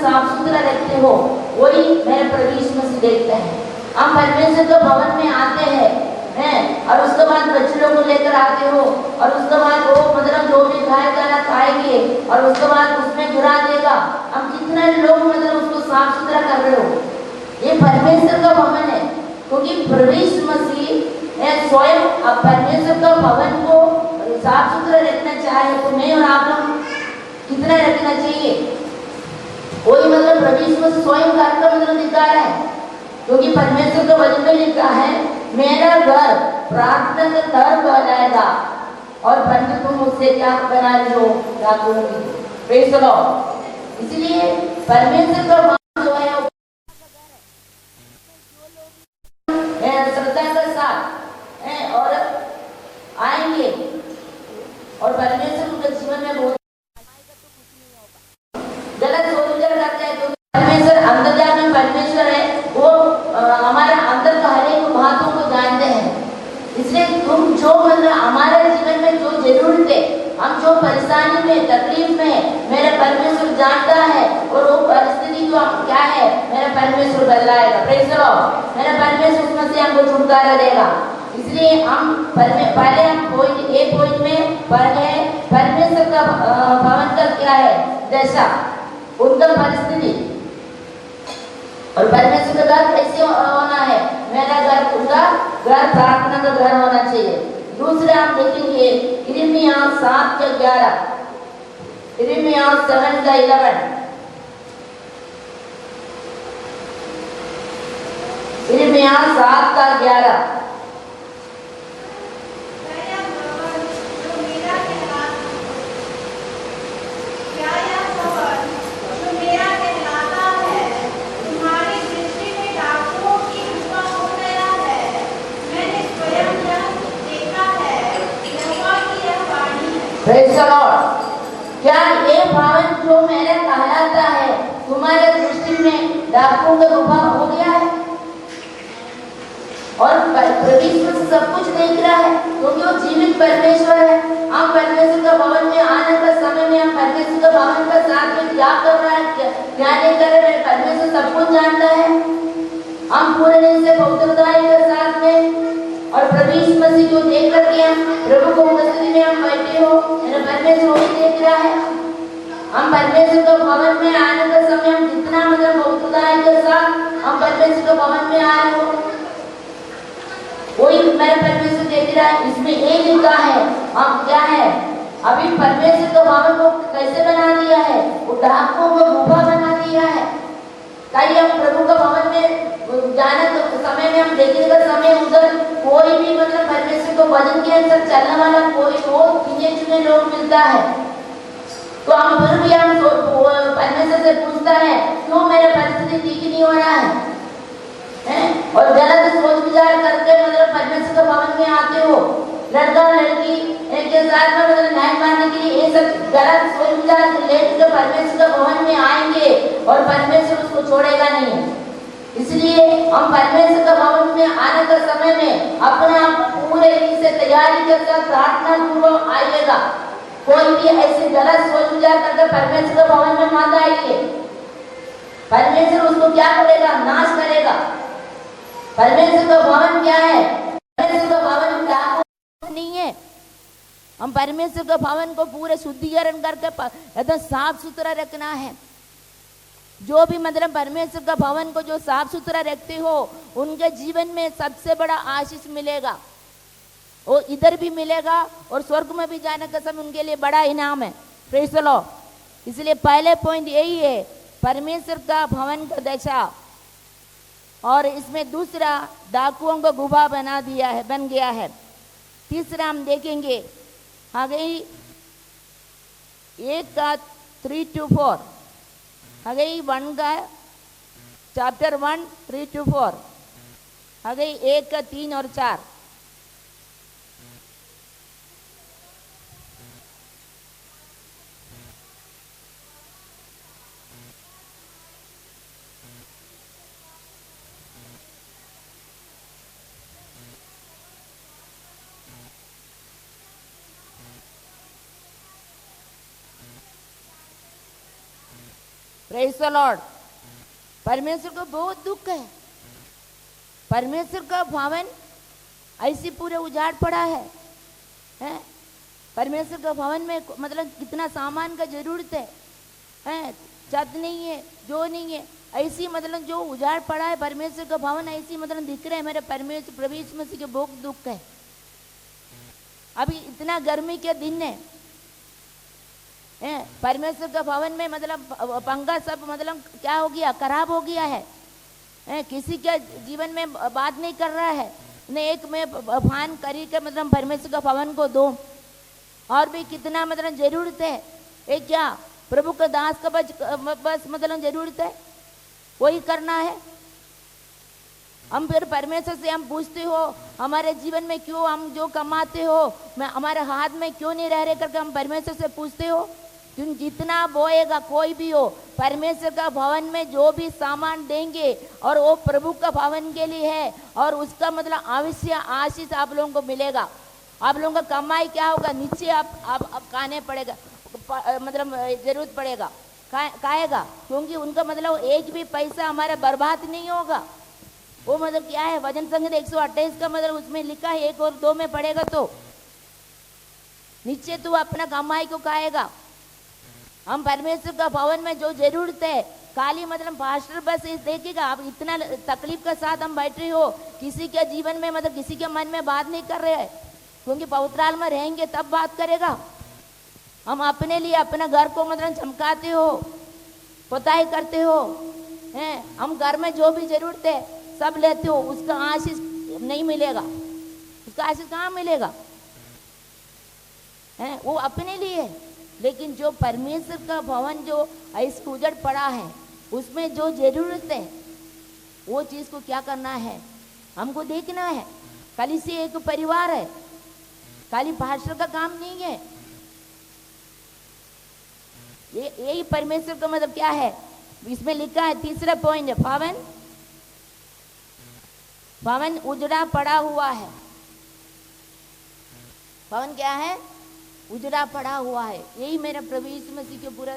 साफ सुथरा रखते हो वही मेरे प्रभु यीशु मसीह देखते हैं। हम परमेश्वर के भवन में आते हैं और उसके बाद बच्चों को लेकर आते हो और उसके बाद वो मतलब जो भी खाया जाना खाएंगे और उसके बाद उसमें गिरा देगा। हम कितना लोग मतलब उसको साफ सुथरा कर रहे हो। ये परमेश्वर का भवन है क्योंकि प्रभु यीशु मसीह स्वयं परमेश्वर का भवन को साफ सुथरा रखना चाहे तो मैं और आप लोग कितना रखना चाहिए। कोई मतलब प्रभु यीशु मसीह स्वयं घर का मतलब दिखा रहा है क्योंकि परमेश्वर के वचन में लिखा है मेरा घर प्रार्थना का घर बनाएगा और परंतु तुम मुझसे क्या बना रही हो राखूंगी। Praise the Lord. इसलिए परमेश्वर का भवन जो है श्रद्धा के साथ और आएंगे और परमेश्वर उनके जीवन में बहुत गलत सोच विचार करते हैं तो परमेश्वर अंतर्यामी परमेश्वर है, वो हमारे अंदर का हर एक बातों को जानते हैं। इसलिए तुम जो मतलब हमारे जीवन में जो जरूरत है, हम जो परेशानी में तकलीफ में मेरा परमेश्वर जानता है और वो परिस्थिति जो क्या है मेरा परमेश्वर बदलाएगा। Praise the Lord. मेरा परमेश्वर उसमें से हमको छुटकारा देगा। इसलिए हम पहले हम पॉइंट में पढ़े परमेश्वर का भवन का क्या है दशा, उनका परिस्थिति और परमेश्वर का घर कैसे होना है। मेरा घर उनका घर प्रार्थना का घर होना चाहिए। दूसरा हम देखेंगे यिर्मयाह 7:11, यिर्मयाह 7:11, यिर्मयाह 7:11। Praise the Lord. क्या ये भवन जो मैंने कहलाता है तुम्हारे दृष्टि में डाकुओं का गुफा हो गया है? और परमेश्वर सब कुछ देख रहा है क्योंकि वो जीवित परमेश्वर है। हम परमेश्वर का भवन में आने का समय में हम परमेश्वर का भवन का साथ में क्या कर रहा है क्या नहीं कर रहे परमेश्वर सब कुछ जानता है। हम पूरे दिन से पवित्रता के साथ में और प्रभु यीशु मसीह जो देख करके हम प्रभु को उपस्थिति में हम बैठे हो मेरा परमेश्वर वही देख रहा है। हम परमेश्वर के भवन में आने का समय हम जितना मतलब पवित्रता के साथ हम परमेश्वर के भवन में आ रहे हो वही मेरा परमेश्वर देख रहा है। इसमें एक लिखा है हम क्या है अभी परमेश्वर के भवन को कैसे बना दिया है, वो डाकुओं को गुफा बना दिया है। ताकि हम प्रभु का भवन में जाने तो समय में हम देखने का समय उधर कोई भी मतलब परमेश्वर को वचन के अनुसार चलने वाला कोई हो गिने चुने लोग मिलता है तो हम फिर भी हम परमेश्वर से पूछता है क्यों मेरा परिस्थिति ठीक नहीं हो रहा है और गलत सोच विचार करके मतलब परमेश्वर के भवन में आते हो। लड़का लड़की के साथ में मतलब न्याय मानने के लिए ये सब गलत सोच विचार लेकर परमेश्वर के भवन में आएंगे और परमेश्वर उसको छोड़ेगा नहीं। इसलिए हम परमेश्वर के भवन में आने के समय में अपने आप को पूरे से तैयारी के साथ प्रार्थना पूर्वक आइएगा। कोई भी ऐसे गलत सोच विचार करके परमेश्वर के भवन में मत आइए। परमेश्वर उसको क्या करेगा, नाश करेगा। परमेश्वर का भवन क्या है, परमेश्वर का भवन क्या नहीं है। हम परमेश्वर के भवन को पूरे शुद्धिकरण करके एकदम साफ सुथरा रखना है। जो भी मतलब परमेश्वर का भवन को जो साफ सुथरा रखते हो उनके जीवन में सबसे बड़ा आशीष मिलेगा। वो इधर भी मिलेगा और स्वर्ग में भी जाने का समय उनके लिए बड़ा इनाम है। Praise the Lord. इसलिए पहले पॉइंट यही है परमेश्वर का भवन का दशा। और इसमें दूसरा डाकुओं को गुफा बन गया है। तीसरा हम देखेंगे आगे 1 का 3 to 4, आगे 1 का चैप्टर 1 3 to 4, आगे 1 का 3 और 4। Praise the Lord. परमेश्वर को बहुत दुख है, परमेश्वर का भवन ऐसी पूरे उजाड़ पड़ा है? परमेश्वर का भवन में मतलब कितना सामान का जरूरत है? छत नहीं है, जो नहीं है, ऐसी मतलब जो उजाड़ पड़ा है परमेश्वर का भवन, ऐसी मतलब दिख रहा है मेरे परमेश्वर प्रभु यीशु मसीह के बहुत दुख है। अभी इतना गर्मी के दिन है, परमेश्वर का भवन में मतलब पंखा सब मतलब क्या हो गया, खराब हो गया है, किसी के जीवन में बात नहीं कर रहा है। ने एक में फान करी के मतलब परमेश्वर का भवन को दो, और भी कितना मतलब जरूरत है। एक क्या प्रभु का दास का बस मतलब जरूरत है, वही करना है। हम फिर परमेश्वर से हम पूछते हो हमारे जीवन में क्यों हम जो कमाते हो मैं हमारे हाथ में क्यों नहीं रह करके हम परमेश्वर से पूछते हो। तुम जितना बोएगा कोई भी हो, परमेश्वर का भवन में जो भी सामान देंगे और वो प्रभु का भवन के लिए है, और उसका मतलब अवश्य आशीष आप लोगों को मिलेगा। आप लोगों का कमाई क्या होगा, नीचे आप खाने पड़ेगा, मतलब जरूरत पड़ेगा खाएगा, क्योंकि उनका मतलब एक भी पैसा हमारा बर्बाद नहीं होगा। वो मतलब क्या है, वचन संहिता 128 का मतलब उसमें लिखा है 1 और 2 में पढ़ेगा तो नीचे तू अपना कमाई को खाएगा। हम परमेश्वर का भवन में जो जरूरत है, खाली मतलब पास्टर बस देखेगा। आप इतना तकलीफ के साथ हम बैठे हो, किसी के जीवन में मतलब किसी के मन में बात नहीं कर रहे हैं, क्योंकि पवित्राल में रहेंगे तब बात करेगा। हम अपने लिए अपने घर को मतलब चमकाते हो, पुताई करते हो, हैं? हम घर में जो भी जरूरत है सब लेते हो, उसका आशीष नहीं मिलेगा। उसका आशीष कहाँ मिलेगा, हैं? वो अपने लिए। लेकिन जो परमेश्वर का भवन जो ऐसे उजड़ पड़ा है, उसमें जो जरूरत है वो चीज को क्या करना है, हमको देखना है। कलीसिया एक परिवार है, खाली पास्टर का काम नहीं है। यही परमेश्वर का मतलब क्या है, इसमें लिखा है तीसरा पॉइंट है, भवन उजड़ा पड़ा हुआ है। भवन क्या है, उजड़ा पड़ा हुआ है। यही मेरा प्रभु यीशु मसीह के पूरा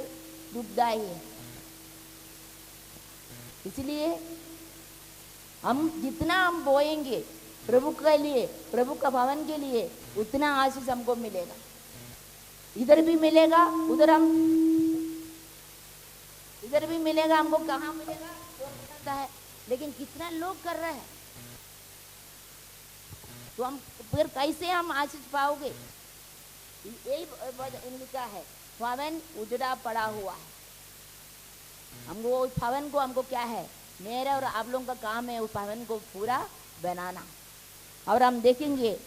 दुखदाई है। इसलिए हम जितना हम बोएंगे प्रभु के लिए, प्रभु का भवन के लिए, उतना आशीष हमको मिलेगा। इधर भी मिलेगा, इधर भी मिलेगा। हमको कहाँ मिलेगा वो पता है, लेकिन कितना लोग कर रहे हैं, तो हम फिर कैसे हम आशीष पाओगे। यही लिखा है, भवन उजड़ा पड़ा हुआ है। हमको उस भवन को हमको क्या है, मेरा और आप लोगों का काम है उस भवन को पूरा बनाना। और हम देखेंगे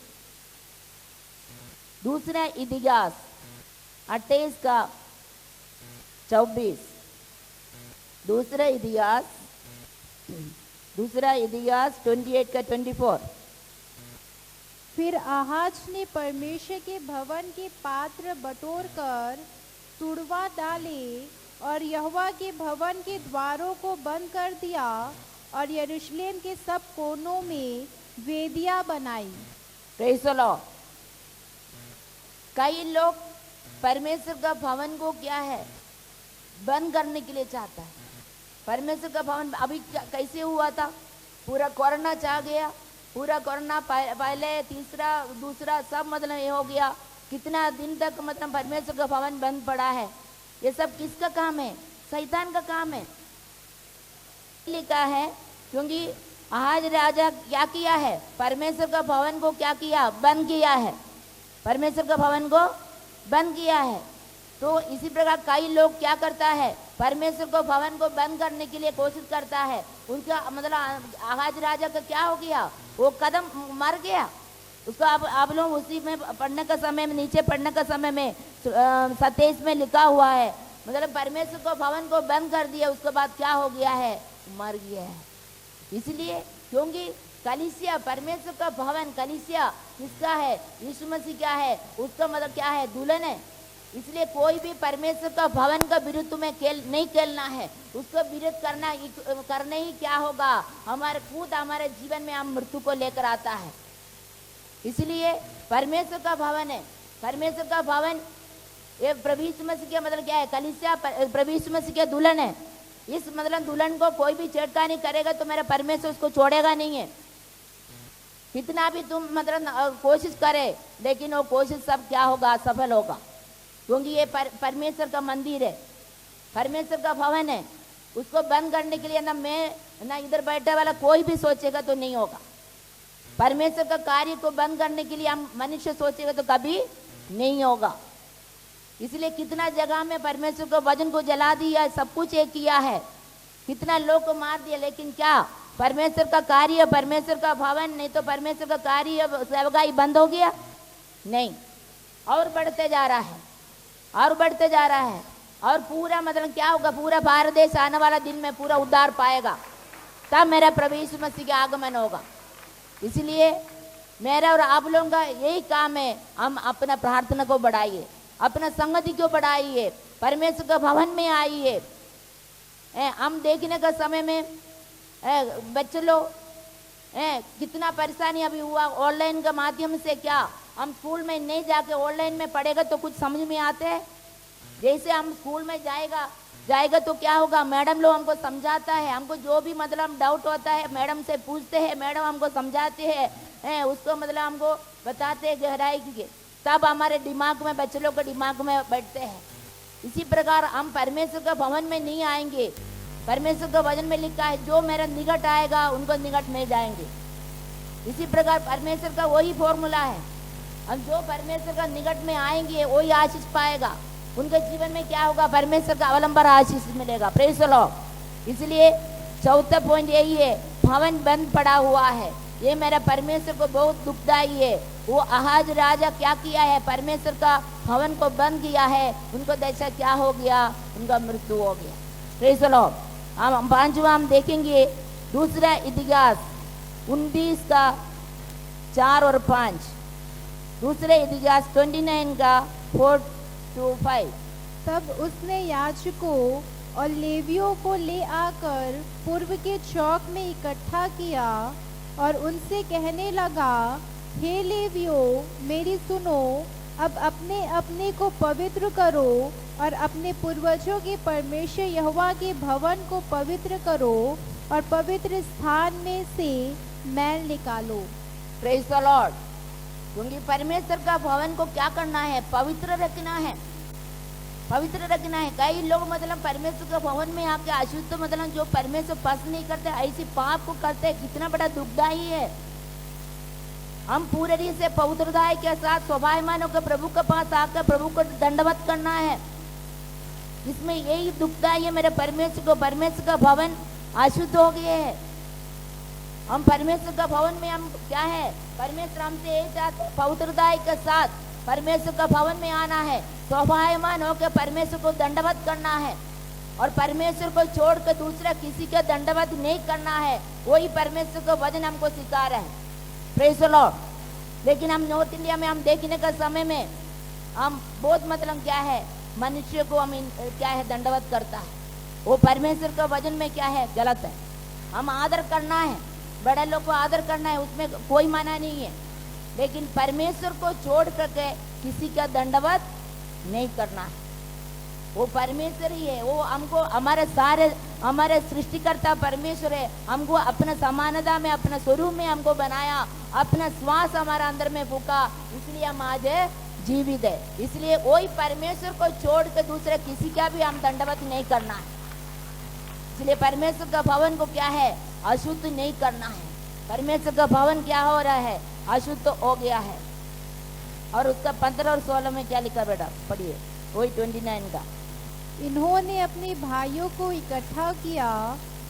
दूसरा इतिहास 28 का 24, दूसरा इतिहास 28 का 24। फिर आहाज ने परमेश्वर के भवन के पात्र बटोर कर तुड़वा डाले और यहोवा के भवन के द्वारों को बंद कर दिया और यरूशलेम के सब कोनों में वेदियां बनाई। Praise the Lord. कई लोग परमेश्वर का भवन को क्या है, बंद करने के लिए चाहता है। परमेश्वर का भवन अभी कैसे हुआ था, पूरा कोरोना चाह गया, पूरा कोरोना पहले तीसरा दूसरा सब मतलब ये हो गया। कितना दिन तक मतलब परमेश्वर का भवन बंद पड़ा है। ये सब किसका काम है, शैतान का काम है। लिखा है क्योंकि आहाज राजा क्या किया है, परमेश्वर का भवन को क्या किया, बंद किया है। परमेश्वर का भवन को बंद किया है। तो इसी प्रकार कई लोग क्या करता है, परमेश्वर को भवन को बंद करने के लिए कोशिश करता है। उनका मतलब आहाज राजा का क्या हो गया, वो कदम मर गया। उसको आप लोग उसी में पढ़ने का समय में, नीचे पढ़ने का समय में 27 में लिखा हुआ है, मतलब परमेश्वर को भवन को बंद कर दिया, उसके बाद क्या हो गया है, मर गया है। इसलिए क्योंकि कलीसिया परमेश्वर का भवन, कलीसिया किसका है, यीशु मसीह क्या है, उसका मतलब क्या है, दुल्हन है। इसलिए कोई भी परमेश्वर का भवन का विरुद्ध में नहीं खेलना है। उसको विरोध करने ही क्या होगा, हमारे खुद हमारे जीवन में हम मृत्यु को लेकर आता है। इसलिए परमेश्वर का भवन है, परमेश्वर का भवन ये प्रभु यीशु मसीह का मतलब क्या है, कलीसिया प्रभु यीशु मसीह के दुल्हन है। इस मतलब दुल्हन को कोई भी छेड़खानी करेगा तो मेरा परमेश्वर उसको छोड़ेगा नहीं है। कितना भी तुम मतलब कोशिश करे, लेकिन वो कोशिश सब क्या होगा, असफल होगा। क्योंकि ये परमेश्वर का मंदिर है, परमेश्वर का भवन है। उसको बंद करने के लिए ना मैं ना इधर बैठे वाला कोई भी सोचेगा तो नहीं होगा। परमेश्वर का कार्य को बंद करने के लिए हम मनुष्य सोचेगा तो कभी नहीं होगा। इसलिए कितना जगह में परमेश्वर को वचन को जला दिया, सब कुछ ये किया है, कितना लोग को मार दिया, लेकिन क्या परमेश्वर का कार्य, परमेश्वर का भवन नहीं तो परमेश्वर का कार्य सेवकाई बंद हो गया? नहीं, और बढ़ते जा रहा है, और बढ़ते जा रहा है। और पूरा मतलब क्या होगा, पूरा भारत देश आने वाला दिन में पूरा उद्धार पाएगा, तब मेरा प्रभु यीशु मसीह का आगमन होगा। इसलिए मेरा और आप लोगों का यही काम है, हम अपना प्रार्थना को बढ़ाइए, अपना संगति को बढ़ाइए, परमेश्वर के भवन में आइए। हम देखने का समय में बच्चे लोग कितना परेशानी अभी हुआ ऑनलाइन के माध्यम से। क्या हम स्कूल में नहीं जाके ऑनलाइन में पढ़ेगा तो कुछ समझ में आते हैं? जैसे हम स्कूल में जाएगा तो क्या होगा, मैडम लोग हमको समझाता है, हमको जो भी मतलब डाउट होता है मैडम से पूछते हैं, मैडम हमको समझाते हैं, उसको मतलब हमको बताते हैं गहराई के, तब हमारे दिमाग में, बच्चे लोग के दिमाग में बैठते हैं। इसी प्रकार हम परमेश्वर के भवन में नहीं आएंगे। परमेश्वर के वचन में लिखा है जो मेरा निकट आएगा उनको निकट में जाएंगे। इसी प्रकार परमेश्वर का वही फॉर्मूला है, हम जो परमेश्वर का निकट में आएंगे वही आशीष पाएगा। उनके जीवन में क्या होगा, परमेश्वर का अवलंबन आशीष मिलेगा। Praise the Lord. इसलिए चौथा पॉइंट यही है, भवन बंद पड़ा हुआ है। ये मेरा परमेश्वर को बहुत दुखदाई है। वो आहाज राजा क्या किया है, परमेश्वर का भवन को बंद किया है, उनको दशा क्या हो गया, उनका मृत्यु हो गया। Praise the Lord. हम पांचवा हम देखेंगे दूसरा इतिहास 19 का 4 और 5, दूसरे इतिहास 29 का 4 to 5। तब उसने याजकों और लेवियों को ले आकर पूर्व के चौक में इकट्ठा किया और उनसे कहने लगा, हे लेवियों, मेरी सुनो, अब अपने अपने को पवित्र करो और अपने पूर्वजों के परमेश्वर यहोवा के भवन को पवित्र करो और पवित्र स्थान में से मैल निकालो। Praise the Lord. क्योंकि परमेश्वर का भवन को क्या करना है, पवित्र रखना है, पवित्र रखना है। कई लोग मतलब परमेश्वर के भवन में आके अशुद्ध मतलब जो परमेश्वर पसंद नहीं करते ऐसी पाप को करते हैं। कितना बड़ा दुखदाई है। हम पूरे रीति से पवित्रताई के साथ स्वभावमान होकर प्रभु के पास आकर प्रभु को दंडवत करना है। इसमें यही दुखदाई है, मेरे परमेश्वर का भवन अशुद्ध हो गए है। हम परमेश्वर का भवन में हम क्या है, परमेश्वर हमसे एक साथ पवित्रताई के साथ परमेश्वर का भवन में आना है, स्वभावमान होकर परमेश्वर को दंडवत करना है और परमेश्वर को छोड़कर दूसरा किसी का दंडवत नहीं करना है। वही परमेश्वर का वचन हमको सिखा रहा है। Praise the Lord. लेकिन हम नॉर्थ इंडिया में हम देखने का समय में हम बहुत मतलब क्या है, मनुष्य को हम क्या है दंडवत करता है, वो परमेश्वर का वचन में क्या है, गलत है। हम आदर करना है, बड़े लोग को आदर करना है, उसमें कोई माना नहीं है, लेकिन परमेश्वर को छोड़ करके किसी का दंडवत नहीं करना है। वो परमेश्वर ही है, वो हमको हमारे सृष्टिकर्ता परमेश्वर है। हमको अपना समानता में, अपना स्वरूप में हमको बनाया, अपना श्वास हमारा अंदर में फूका, इसलिए हम आज जीवित है। इसलिए वही परमेश्वर को छोड़ के दूसरे किसी का भी हम दंडवत नहीं करना है। इसलिए परमेश्वर का भवन को क्या है, अशुद्ध नहीं करना है। परमेश्वर का भवन क्या हो रहा है, अशुद्ध हो गया है। और उसका 15 और 16 में क्या लिखा बेटा, पढ़िए वही 29 का। इन्होंने अपने भाइयों को इकट्ठा किया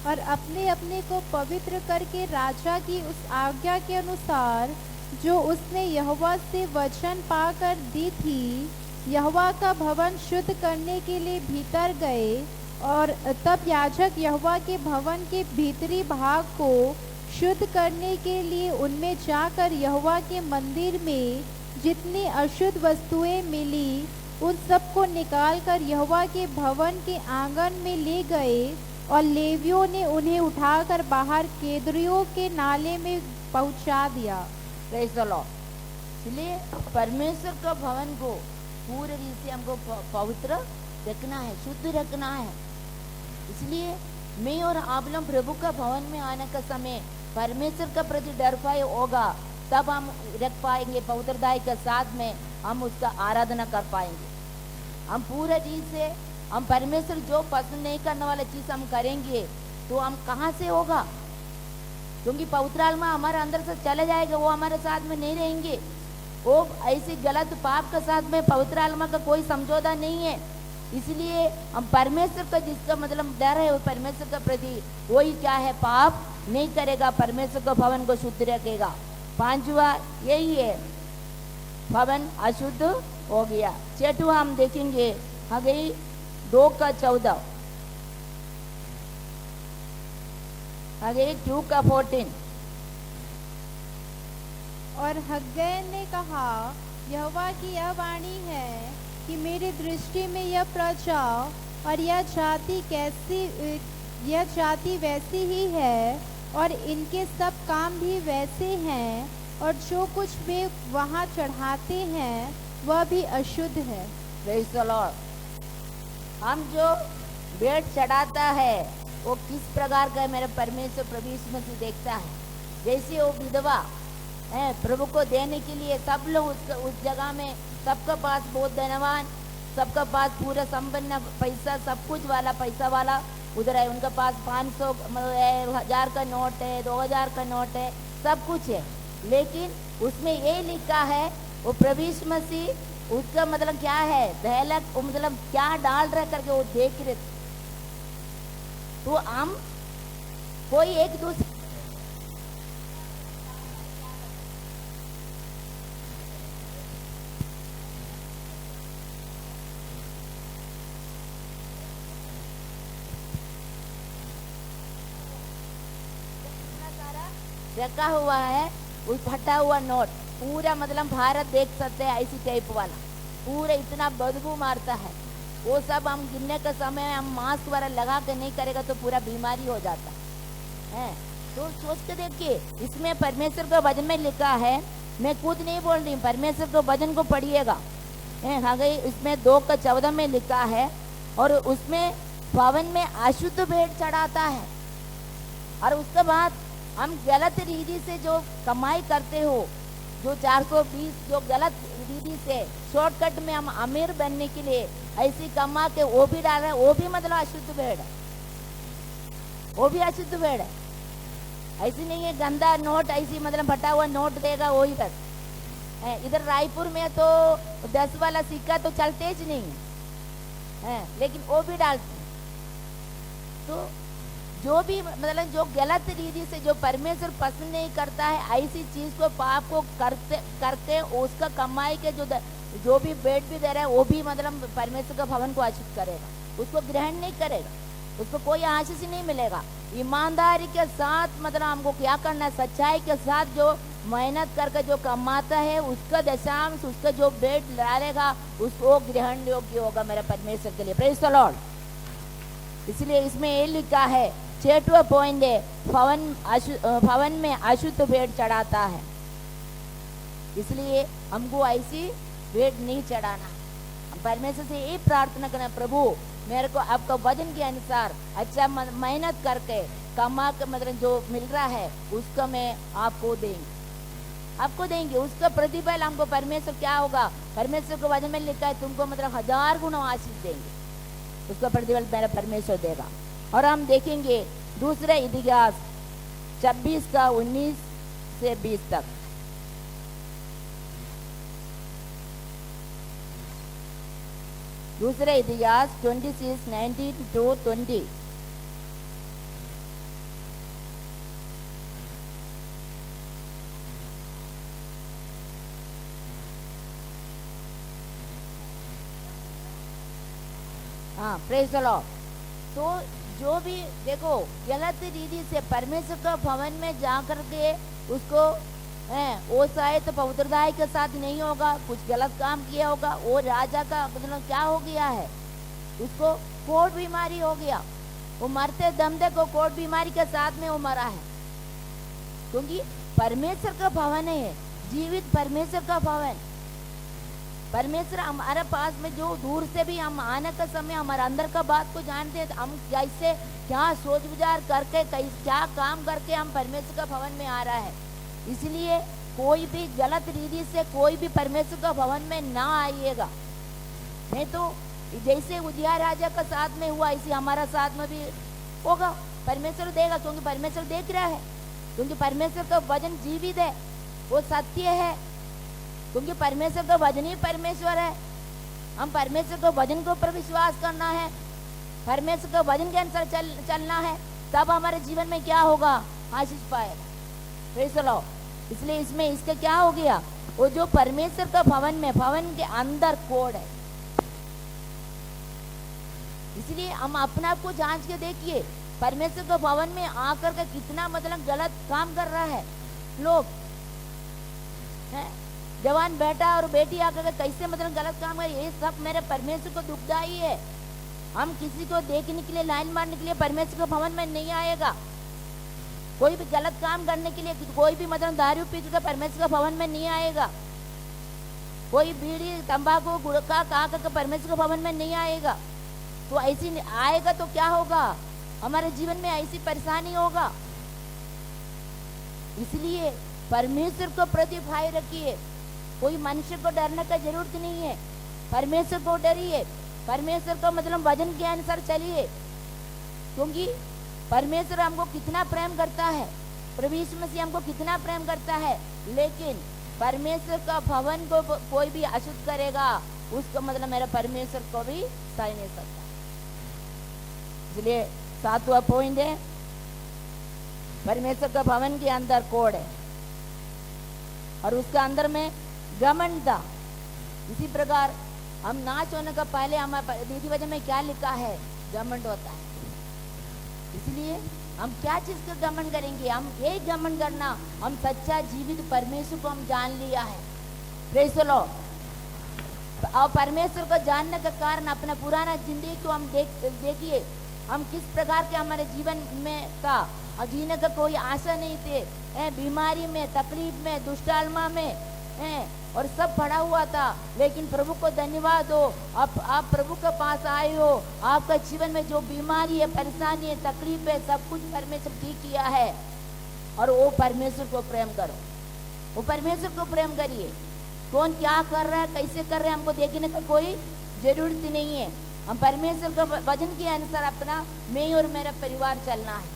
और अपने अपने को पवित्र करके राजा की उस आज्ञा के अनुसार जो उसने यहोवा से वचन पाकर दी थी, यहोवा का भवन शुद्ध करने के लिए भीतर गए। और तब याजक यहोवा के भवन के भीतरी भाग को शुद्ध करने के लिए उनमें जाकर यहोवा के मंदिर में जितनी अशुद्ध वस्तुएं मिली उन सब को निकालकर यहोवा के भवन के आंगन में ले गए और लेवियों ने उन्हें उठाकर बाहर केदरियों के नाले में पहुंचा दिया। Praise the Lord. इसलिए परमेश्वर का भवन को पूरी रीति से हमको पवित्र रखना है, शुद्ध रखना है। इसलिए मैं और आप लोग प्रभु का भवन में आने का समय परमेश्वर का प्रति डर पाए होगा, तब हम रख पाएंगे पवित्रताई के साथ में, हम उसका आराधना कर पाएंगे। हम पूरे चीज से हम परमेश्वर जो पसंद नहीं करने वाला चीज हम करेंगे तो हम कहाँ से होगा, क्योंकि पवित्र आत्मा हमारे अंदर से चले जाएगा, वो हमारे साथ में नहीं रहेंगे। वो ऐसे गलत पाप के साथ में पवित्र आत्मा का कोई समझौता नहीं है। इसलिए हम परमेश्वर का जिसका मतलब डर है वो परमेश्वर के प्रति, वही क्या है, पाप नहीं करेगा, परमेश्वर का भवन को शुद्ध रखेगा। पांचवा यही है, भवन अशुद्ध हो गया। छठवा हम देखेंगे आगे 2:14, आगे 2:14। और हग्गै ने कहा, यहोवा की यह वाणी है कि मेरी दृष्टि में यह प्रजा और यह जाति वैसी ही है, और इनके सब काम भी वैसे हैं, और जो कुछ वे वहाँ चढ़ाते हैं वह भी अशुद्ध है। Praise the Lord. हम जो भेंट चढ़ाता है वो किस प्रकार का मेरे परमेश्वर प्रभु यीशु मसीह देखता है। जैसे वो विधवा है, प्रभु को देने के लिए सब लोग उस जगह में, सबका पास बहुत धनवान, सबका पास पूरा संपन्न पैसा, सब कुछ वाला पैसा वाला उधर है, उनका पास 500 1000 का नोट है, 2000 का नोट है, सब कुछ है। लेकिन उसमें ये लिखा है वो प्रभु यीशु मसीह, उसका मतलब क्या है, दहलक मतलब क्या डाल रहा करके वो देख रहे। तो हम कोई एक दूसरे रखा हुआ है, उस फटा हुआ नोट पूरा मतलब भारत देख सकते हैं, ऐसी टाइप वाला पूरा इतना बदबू मारता है। वो सब हम गिनने का समय हम मास्क वाला लगा के नहीं करेगा तो पूरा बीमारी हो जाता है। तो सोच के देखिए, इसमें परमेश्वर का वचन में लिखा है, मैं खुद नहीं बोल रही, परमेश्वर के वचन को पढ़िएगा। इसमें 2:14 में लिखा है, और उसमें भवन में अशुद्ध भेंट चढ़ाता है। और उसके बाद हम गलत रीति से जो कमाई करते हो, जो 420 जो गलत रीति से शॉर्टकट में हम अमीर बनने के लिए ऐसी कमा के वो भी डाल रहे हैं, वो भी मतलब अशुद्ध भेड़ है, वो भी अशुद्ध भेड़ है। ऐसी नहीं है गंदा नोट, ऐसी मतलब फटा हुआ नोट देगा वही बस। इधर रायपुर में तो 10 वाला सिक्का तो चलते ही नहीं है, लेकिन वो भी डालते हैं। तो जो भी मतलब जो गलत रीति से जो परमेश्वर पसंद नहीं करता है, ऐसी चीज को पाप को करके उसका कमाई के जो भी भेंट भी दे रहा है वो भी मतलब परमेश्वर का भवन को अशुद्ध करेगा, उसको ग्रहण नहीं करेगा, उसको कोई आशीष नहीं मिलेगा। ईमानदारी के साथ मतलब हमको क्या करना है, सच्चाई के साथ जो मेहनत करके जो कमाता है उसका दशांश, उसका जो भेंट डालेगा उसको ग्रहण योग्य होगा मेरे परमेश्वर के लिए। Praise the Lord. इसलिए इसमें ये लिखा है, 6वां पॉइंट है, भवन में अशुद्ध भेंट चढ़ाता है। इसलिए हमको ऐसी भेंट नहीं चढ़ाना। हम परमेश्वर से ये प्रार्थना करना, प्रभु मेरे को आपका वचन के अनुसार अच्छा मेहनत करके कमा के मतलब जो मिल रहा है उसका मैं आपको देंगे, उसका प्रतिफल हमको परमेश्वर क्या होगा, परमेश्वर के वचन में लिखा है तुमको मतलब 1000 गुना आशीष देंगे, उसका प्रतिफल मेरा परमेश्वर देगा। और हम देखेंगे दूसरे इतिहास 26:19 से 20 तक। दूसरे इतिहास 26:19 to 20। हाँ, प्रेज़ द लॉर्ड। तो जो भी देखो गलत रीति से परमेश्वर का भवन में जा करके उसको वो शायद पवित्रताई के साथ नहीं होगा, कुछ गलत काम किया होगा, वो राजा का मतलब क्या हो गया है, उसको कोढ़ बीमारी हो गया, वो मरते दम तक वो कोढ़ बीमारी के साथ में वो मरा है। क्योंकि परमेश्वर का भवन है, जीवित परमेश्वर का भवन, परमेश्वर हमारे पास में जो दूर से भी हम आने का समय हमारे अंदर का बात को जानते हैं, तो हम कैसे क्या सोच विचार करके क्या काम करके हम परमेश्वर का भवन में आ रहा है। इसलिए कोई भी गलत रीति से कोई भी परमेश्वर का भवन में ना आइएगा, नहीं तो जैसे उजिया राजा का साथ में हुआ इसी हमारा साथ में भी होगा। परमेश्वर देगा, क्योंकि परमेश्वर देख रहा है, क्योंकि परमेश्वर का वचन जीवित है, वो सत्य है, क्योंकि परमेश्वर का वचन ही परमेश्वर है। हम परमेश्वर के वचन के ऊपर विश्वास करना है, परमेश्वर के वचन के अनुसार चलना है, तब हमारे जीवन में क्या होगा, आशीष पाएगा। Praise the Lord. इसलिए इसमें इसका क्या हो गया, वो जो परमेश्वर का भवन में, भवन के अंदर कोड है। इसलिए हम अपने आप को जांच के देखिए, परमेश्वर के भवन में आकर के कितना मतलब गलत काम कर रहा है लोग हैं। जवान बेटा और बेटी आकर कैसे मतलब गलत काम कर, ये सब मेरे परमेश्वर को दुखदाई है। हम किसी को देखने के लिए, लाइन मारने के लिए परमेश्वर के भवन में नहीं आएगा। कोई भी गलत काम करने के लिए, कोई भी मतलब दारू पी के परमेश्वर के भवन में नहीं आएगा। कोई बीड़ी तंबाकू गुटखा खा कर परमेश्वर के भवन में नहीं आएगा। तो ऐसी आएगा तो क्या होगा, हमारे जीवन में ऐसी परेशानी होगा। इसलिए परमेश्वर को प्रति भय रखिए, कोई मनुष्य को डरने का जरूरत नहीं है। परमेश्वर को डरिए, परमेश्वर को मतलब वचन के अनुसार चलिए, क्योंकि परमेश्वर हमको कितना प्रेम करता है, प्रभु यीशु मसीह हमको कितना प्रेम करता है। लेकिन परमेश्वर का भवन को कोई भी अशुद्ध करेगा, उसको मतलब मेरा परमेश्वर को भी सह नहीं सकता। इसलिए 7वां पॉइंट है, परमेश्वर का भवन के अंदर कोड है और उसके अंदर में घमंड था। इसी प्रकार हम नाच होने का पहले हमारे दीदी वजह में क्या लिखा है, घमंड होता है। इसलिए हम क्या चीज का घमंड करेंगे, हम यही घमंड करना, हम सच्चा जीवित परमेश्वर को हम जान लिया है। Praise the Lord. और परमेश्वर को जानने का कारण अपना पुराना जिंदगी को हम देखिए, हम किस प्रकार के हमारे जीवन में था और जीने का कोई आशा नहीं थे, बीमारी में, तकलीफ में, दुष्टात्मा में और सब पड़ा हुआ था। लेकिन प्रभु को धन्यवाद हो, आप प्रभु के पास आए हो, आपका जीवन में जो बीमारी है, परेशानी है, तकलीफ है, सब कुछ परमेश्वर ठीक किया है। और वो परमेश्वर को प्रेम करो, वो परमेश्वर को प्रेम करिए। कौन क्या कर रहा है, कैसे कर रहा है, हमको देखने का कोई जरूरत नहीं है। हम परमेश्वर के वचन के अनुसार अपना, मैं और मेरा परिवार चलना है।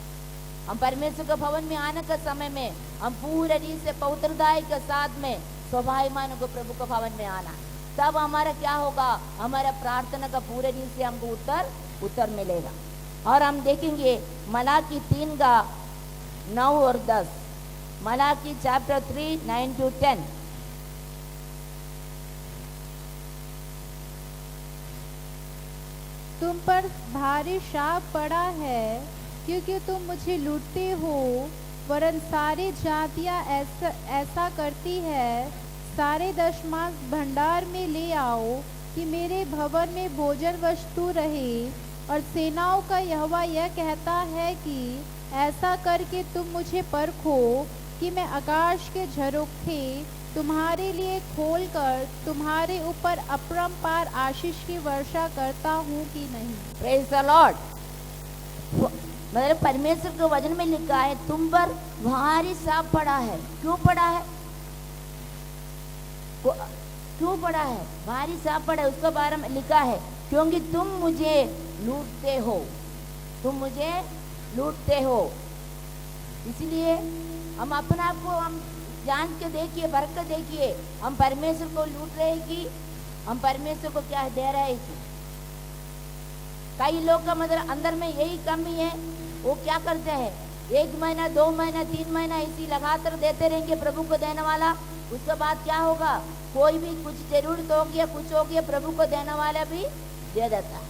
हम परमेश्वर के भवन में आने का समय में हम पूरे रीति से पवित्रताई के साथ में स्वाभिमान को प्रभु के भवन में आना, तब हमारा क्या होगा, हमारा प्रार्थना का पूरे रीति से हमको उत्तर मिलेगा। और हम देखेंगे मलाकी 3 का 9 और 10, मलाकी चैप्टर 3 9 to 10। तुम पर भारी शाप पड़ा है, क्योंकि तुम मुझे लूटते हो, वरन सारी जातियां ऐसा करती है। सारे दशमांश भंडार में ले आओ, कि मेरे भवन में भोजन वस्तु रहे। और सेनाओं का यहोवा यह कहता है कि ऐसा करके तुम मुझे परखो, कि मैं आकाश के झरोखे तुम्हारे लिए खोलकर तुम्हारे ऊपर अपरंपार आशीष की वर्षा करता हूँ कि नहीं। Praise the Lord. मतलब परमेश्वर के वचन में लिखा है, तुम पर भारी शाप पड़ा है। क्यों पड़ा है, क्यों पड़ा है, भारी शाप पड़ा है, उसके बारे में लिखा है, क्योंकि तुम मुझे लूटते हो, तुम मुझे लूटते हो। इसलिए हम अपने आप को हम जान के देखिए, परख के देखिए, हम परमेश्वर को लूट रहे हैं कि हम परमेश्वर को क्या दे रहे हैं। कई लोग का मतलब अंदर में यही कमी है, वो क्या करते हैं, 1 महीना 2 महीना 3 महीना इसी लगातार देते रहेंगे प्रभु को देने वाला। उसके बाद क्या होगा, कोई भी कुछ जरूरत हो गया, कुछ हो गया, प्रभु को देने वाला भी दे देता है।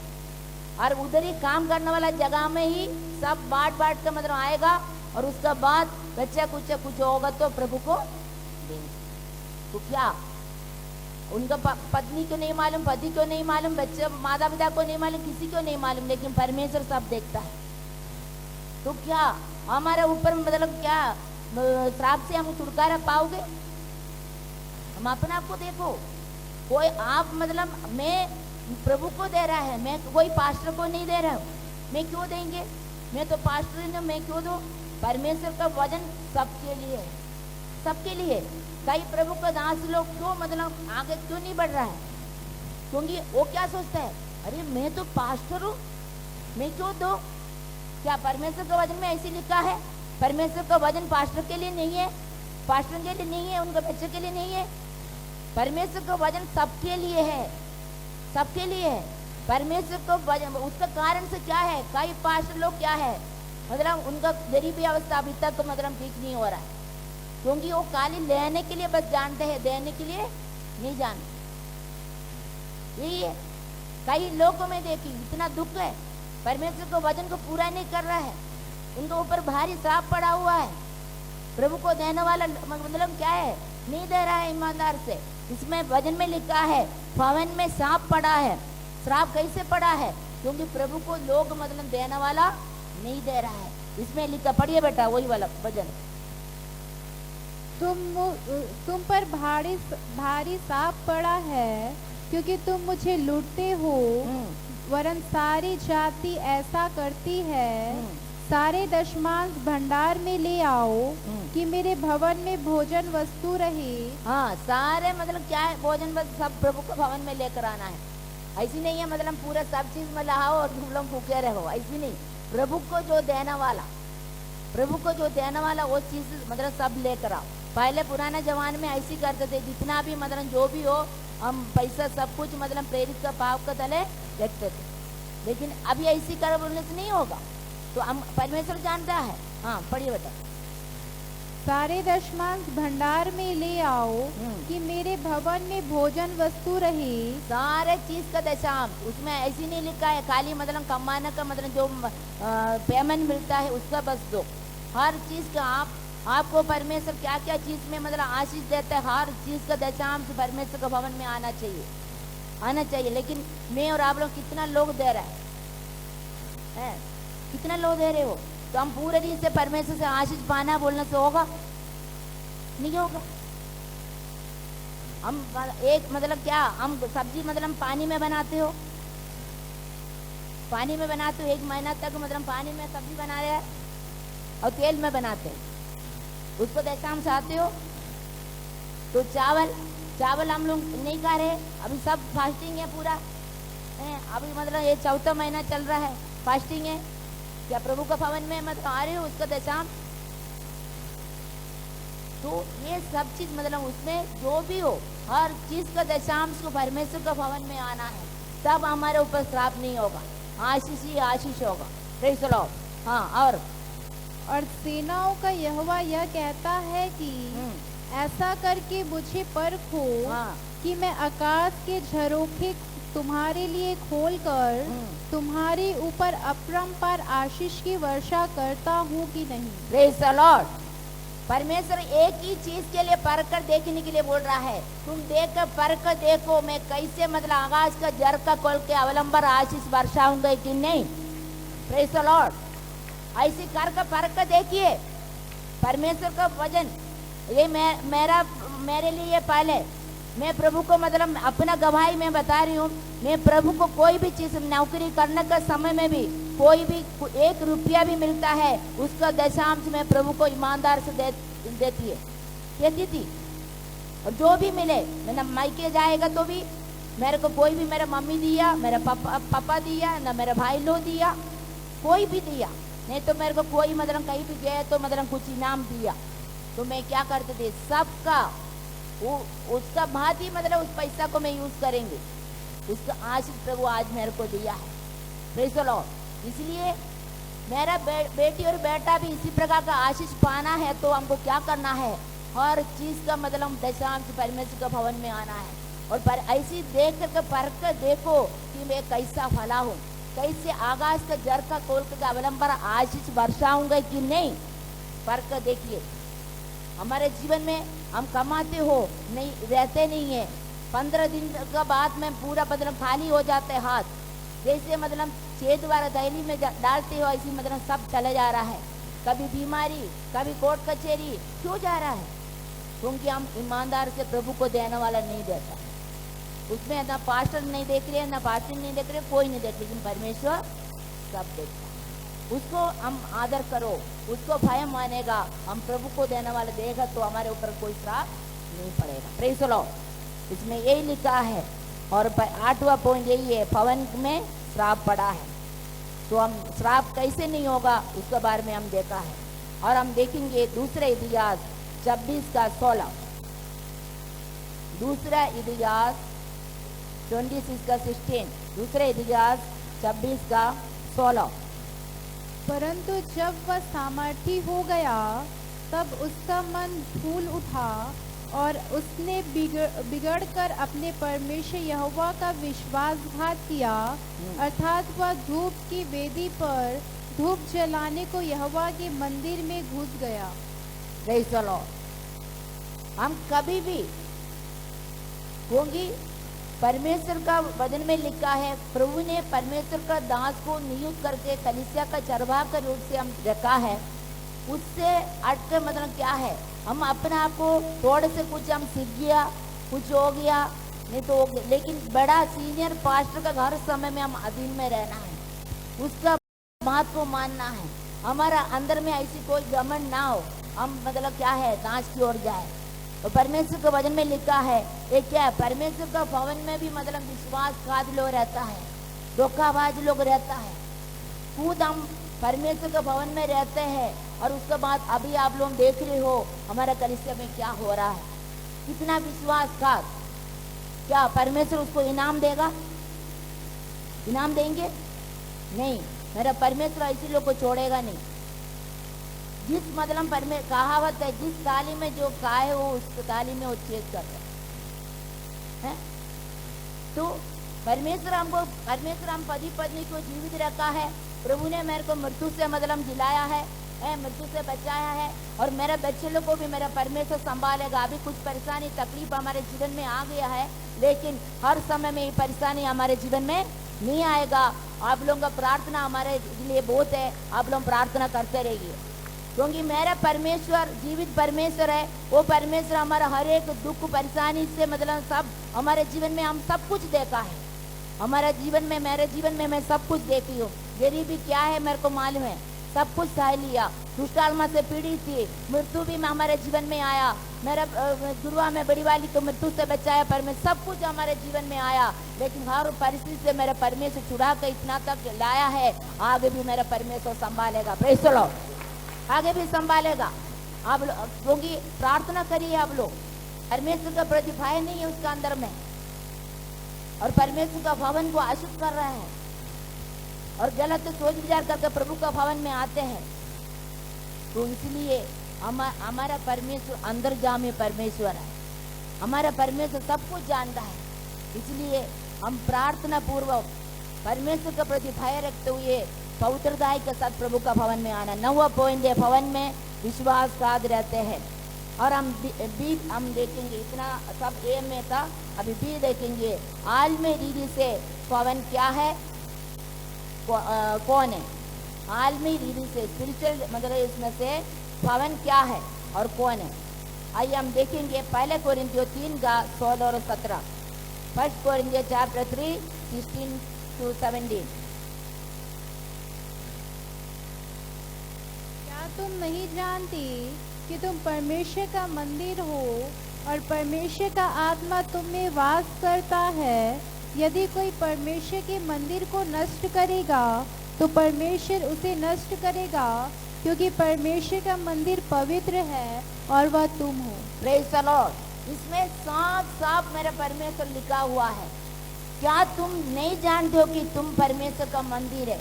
और उधर ही काम करने वाला जगह में ही सब बांट के मतलब आएगा, और उसके बाद बच्चा कुछ होगा तो प्रभु को देंगे। तो क्या उनका पत्नी को नहीं मालूम, पति को नहीं मालूम, बच्चे माता पिता को नहीं मालूम, किसी को नहीं मालूम, लेकिन परमेश्वर सब देखता है। तो क्या हमारे ऊपर मतलब क्या श्राप से हम छुटकारा पाओगे? हम अपने आप को देखो, कोई आप मतलब मैं प्रभु को दे रहा है, मैं कोई पास्टर को नहीं दे रहा हूँ। मैं क्यों देंगे? मैं तो पास्टर हूँ, मैं क्यों दूँ? परमेश्वर का वचन सबके लिए है, सबके लिए। कई प्रभु का दास लोग क्यों मतलब आगे क्यों नहीं बढ़ रहा है? क्योंकि वो क्या सोचता है, अरे मैं तो पास्टर हूँ, मैं क्यों दूँ? क्या परमेश्वर का वचन में ऐसे लिखा है? परमेश्वर का वचन पास्टर के लिए नहीं है, पास्टर के लिए नहीं है, उनके बच्चे के लिए नहीं है। परमेश्वर का वचन सबके लिए है, सबके लिए है। परमेश्वर को वचन, उसका कारण से क्या है? कई पास्टर लोग क्या है मतलब उनका गरीबी अवस्था अभी तक मतलब ठीक नहीं हो रहा है, क्योंकि वो खाली लेने के लिए बस जानते हैं, देने के लिए नहीं जानते। यही है, कई लोगों में देखी इतना दुख है, परमेश्वर को वचन को पूरा नहीं कर रहा है, उनके ऊपर भारी श्राप पड़ा हुआ है। प्रभु को देने वाला मतलब क्या है? नहीं दे रहा है ईमानदार से। इसमें वचन में लिखा है भवन में श्राप पड़ा है। श्राप कैसे पड़ा है? क्योंकि प्रभु को लोग मतलब देने वाला नहीं दे रहा है। इसमें लिखा, पढ़िए बेटा वही वाला वचन। तुम पर भारी श्राप पड़ा है, क्योंकि तुम मुझे लूटते हो, वरन सारी जाति ऐसा करती है। सारे दशमांश भंडार में ले आओ, कि मेरे भवन में भोजन वस्तु रहे। हाँ, सारे मतलब क्या है? भोजन वस्तु सब प्रभु को भवन में लेकर आना है। ऐसी नहीं है मतलब पूरा सब चीज में लाओ और तुम लोग भूखे रहो, ऐसी नहीं। प्रभु को जो देने वाला, प्रभु को जो देने वाला वो चीज मतलब सब लेकर आओ। पहले पुराने जमाने में ऐसी करते थे, जितना भी मतलब जो भी हो हम पैसा सब कुछ मतलब प्रेरित का पाव का तले रखते थे। लेकिन अभी ऐसी कर बोलने से नहीं होगा, तो हम परमेश्वर जानता है। हाँ पढ़िए बेटा। सारे दशमांश भंडार में ले आओ, कि मेरे भवन में भोजन वस्तु रहे। सारे चीज का दशांश, उसमें ऐसी नहीं लिखा है खाली मतलब कमाने का मतलब जो पेमेंट मिलता है उसका बस दो। हर चीज का आपको परमेश्वर क्या क्या चीज में मतलब आशीष देता है, हर चीज का दशांश परमेश्वर के भवन में आना चाहिए, आना चाहिए। लेकिन मैं और आप लोग कितना लोग दे रहे हैं, कितना लोग दे रहे हो? तो हम पूरे दिन से परमेश्वर से आशीष पाना बोलने से होगा? नहीं होगा। हम एक मतलब क्या, हम सब्जी मतलब पानी में बनाते हो, पानी में बनाते हो, 1 महीना तक मतलब पानी में सब्जी बना रहे हैं और तेल में बनाते हैं, उसको दशांश आते हो। तो चावल हम लोग नहीं खा रहे, अभी सब फास्टिंग है पूरा है। अभी मतलब ये 4था महीना चल रहा है, फास्टिंग है। क्या प्रभु का भवन में मतलब आ रहे हो उसका दशांश? तो ये सब चीज मतलब उसमें जो भी हो हर चीज का दशांश को परमेश्वर का भवन में आना है, तब हमारे ऊपर श्राप नहीं होगा, आशीष ही आशीष होगा। Praise the Lord. हाँ, और सेनाओं का यहोवा यह कहता है कि ऐसा करके मुझे परखो, कि मैं आकाश के झरोखे तुम्हारे लिए खोलकर तुम्हारे ऊपर अपरंपार आशीष की वर्षा करता हूँ कि नहीं। Praise the Lord. परमेश्वर एक ही चीज के लिए परख कर देखने के लिए बोल रहा है, तुम देख कर परख कर देखो मैं कैसे मतलब आकाश का झरोखा खोल के अवलंबर आशीष वर्षाऊंगा कि नहीं। Praise the Lord. ऐसी कर परख कर देखिए परमेश्वर का वचन। ये मेरे लिए पहले मैं प्रभु को मतलब अपना गवाही में बता रही हूँ, मैं प्रभु को कोई भी चीज नौकरी करने का समय में भी कोई भी 1 रुपया भी मिलता है उसका दशांश मैं प्रभु को ईमानदार से देती थी। और जो भी मिले मैंने मायके जाएगा तो भी मेरे को कोई भी, मेरा मम्मी दिया, मेरा पापा दिया, ना मेरा भाई लोग दिया, कोई भी दिया नहीं तो मेरे को कोई मतलब कहीं भी गए तो मतलब कुछ इनाम दिया। तो मैं क्या करते थे, सबका उसका भांति मतलब उस पैसा को मैं यूज करेंगे, उसका आशीष प्रभु आज मेरे को दिया है। Praise the Lord. इसलिए मेरा बेटी और बेटा भी इसी प्रकार का आशीष पाना है तो हमको क्या करना है, हर चीज का मतलब दशांश परमेश्वर का भवन में आना है। और पर ऐसी देख कर परख कर देखो कि मैं कैसा फला हूँ, कैसे आकाश का झरोखा खोल कर अवलंबर आशीष वर्षाऊंगा कि नहीं। परख कर देखिए हमारे जीवन में हम कमाते हो नहीं, रहते नहीं है, 15 दिन का बाद में पूरा मतलब खाली हो जाते हैं हाथ, जैसे मतलब 6 द्वारा थैली में डालते हो ऐसी मतलब सब चले जा रहा है। कभी बीमारी, कभी कोर्ट कचहरी, क्यों जा रहा है? क्योंकि हम ईमानदार से प्रभु को देने वाला नहीं देता। उसमें ना पास्टर नहीं देख रहे, ना पास्टर नहीं देख रहे, कोई नहीं देख रहे, लेकिन परमेश्वर सब देखता है। उसको हम आदर करो, उसको भय मानेगा, हम प्रभु को देने वाले देगा तो हमारे ऊपर कोई श्राप नहीं पड़ेगा। Praise the Lord. इसमें यही लिखा है। और 8वां पॉइंट यही है, पवन में श्राप पड़ा है, तो हम श्राप कैसे नहीं होगा उसके बारे में हम देखा है। और हम देखेंगे दूसरे इतिहास 26 का 16, दूसरा इतिहास 26 का 16, दूसरे इतिहास 26 का 16। परंतु जब वह सामर्थी हो गया तब उसका मन फूल उठा और उसने बिगड़कर अपने परमेश्वर यहोवा का विश्वासघात किया, अर्थात वह धूप की वेदी पर धूप जलाने को यहोवा के मंदिर में घुस गया। Praise the Lord. हम कभी भी होंगी, परमेश्वर का वचन में लिखा है, प्रभु ने परमेश्वर का दास को नियुक्त करके कलीसिया का चरवाहा का रूप से हम रखा है। उससे अर्थ का मतलब क्या है, हम अपने आप को थोड़े से कुछ हम सीख गया, कुछ हो गया नहीं तो हो गया, लेकिन बड़ा सीनियर पास्टर का हर समय में हम अधीन में रहना है, उसका बात को मानना है। हमारा अंदर में ऐसी कोई घमंड ना हो, हम मतलब क्या है नाश की ओर जाए। तो परमेश्वर के वचन में लिखा है, एक क्या है, परमेश्वर का भवन में भी मतलब विश्वासघात लोग रहता है, धोखाबाज लोग रहता है। खुद हम परमेश्वर के भवन में रहते हैं और उसके बाद अभी आप लोग देख रहे हो हमारा कलीसिया में क्या हो रहा है, कितना विश्वासघात। क्या परमेश्वर उसको इनाम देगा? इनाम देंगे? नहीं, मेरा परमेश्वर ऐसे लोग को छोड़ेगा नहीं। जिस मतलब कहावत है, जिस थाली में जो खाए हो उस थाली में वो चेक करता है। तो परमेश्वर हम पति पत्नी को जीवित रखा है। प्रभु ने मेरे को मृत्यु से मतलब जिलाया है, मृत्यु से बचाया है, और मेरे बच्चे लोग को भी मेरा परमेश्वर संभालेगा। अभी कुछ परेशानी तकलीफ हमारे जीवन में आ गया है, लेकिन हर समय में ये परेशानी हमारे जीवन में नहीं आएगा। आप लोगों का प्रार्थना हमारे लिए बहुत है, आप लोग प्रार्थना करते रहिए, क्योंकि मेरा परमेश्वर जीवित परमेश्वर है। वो परमेश्वर हमारा हर एक दुख परेशानी से मतलब सब हमारे जीवन में हम सब कुछ देखा है। हमारे जीवन में, मेरे जीवन में मैं सब कुछ देखी हूँ। गरीबी क्या है मेरे को मालूम है, सब कुछ सह लिया। दुष्ट आत्मा से पीड़ित थी, मृत्यु भी हमारे जीवन में आया। मेरा गुरुआ में बड़ी वाली को मृत्यु से बचाया, परमेश्वर सब कुछ हमारे जीवन में आया, लेकिन हर परिस्थिति से मेरा परमेश्वर छुड़ा कर इतना तक लाया है। आगे भी मेरा परमेश्वर संभालेगा। Praise the Lord. आगे भी संभालेगा। आप क्योंकि प्रार्थना करिए, आप लोग परमेश्वर का प्रति भय नहीं है उसका अंदर में, और परमेश्वर का भवन को अशुद्ध कर रहा है और गलत सोच विचार करके प्रभु का भवन में आते हैं। तो इसलिए हमारा परमेश्वर अंतर्यामी परमेश्वर है, हमारा परमेश्वर सब कुछ जानता है। इसलिए हम प्रार्थना पूर्वक परमेश्वर का प्रति भय रखते हुए पवित्रताई के साथ प्रभु का भवन में आना। 9वां पॉइंट है, भवन में विश्वासघात रहते हैं। और हम देखेंगे, इतना सब ए में था, अभी बी देखेंगे। आलमी रीति से भवन क्या है, कौन है? आलमी रीति से स्पिरिचुअल मतलब इसमें से भवन क्या है और कौन है? आइए हम देखेंगे 1 कोरिन्थियों 3 का 16 और 17। 1 कोरिन्थियों चैप्टर 3 16 to 17। क्या तुम नहीं जानती कि तुम परमेश्वर का मंदिर हो और परमेश्वर का आत्मा तुम में वास करता है? यदि कोई परमेश्वर के मंदिर को नष्ट करेगा तो परमेश्वर उसे नष्ट करेगा, क्योंकि परमेश्वर का मंदिर पवित्र है और वह तुम हो। Praise the Lord. इसमें साफ साफ मेरा परमेश्वर लिखा हुआ है। क्या तुम नहीं जानते हो कि तुम परमेश्वर का मंदिर है?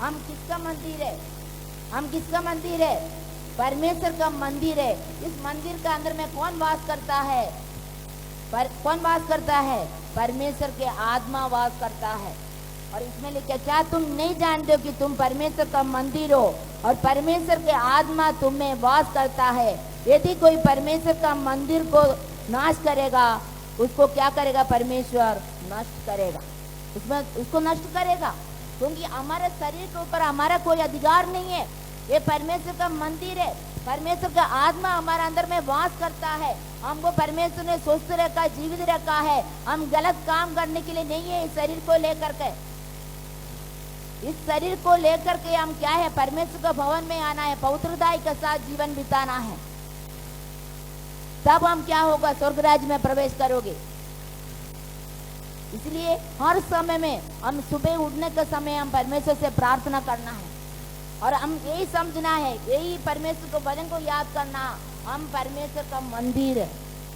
हम किसका मंदिर है? हम किसका मंदिर है? परमेश्वर का मंदिर है। इस मंदिर का अंदर में कौन वास करता है? कौन वास करता है? परमेश्वर के आत्मा वास करता है। और इसमें लिखा, क्या तुम नहीं जानते हो कि तुम परमेश्वर का मंदिर हो और परमेश्वर के आत्मा तुम में वास करता है? यदि कोई परमेश्वर का मंदिर को नाश करेगा, उसको क्या करेगा? परमेश्वर नष्ट करेगा, उसको नष्ट करेगा, क्योंकि हमारे शरीर के ऊपर हमारा कोई अधिकार नहीं है। ये परमेश्वर का मंदिर है। परमेश्वर का आत्मा हमारे अंदर में वास करता है। हमको परमेश्वर ने स्वस्थ रखा, जीवित रखा है। हम गलत काम करने के लिए नहीं है। इस शरीर को लेकर के, इस शरीर को लेकर के हम क्या है, परमेश्वर का भवन में आना है, पवित्रता के साथ जीवन बिताना है। तब हम क्या होगा, स्वर्ग राज्य में प्रवेश करोगे। इसलिए हर समय में हम सुबह उठने के समय हम परमेश्वर से प्रार्थना करना है और हम यही समझना है, यही परमेश्वर को वचन को याद करना, हम परमेश्वर का मंदिर है।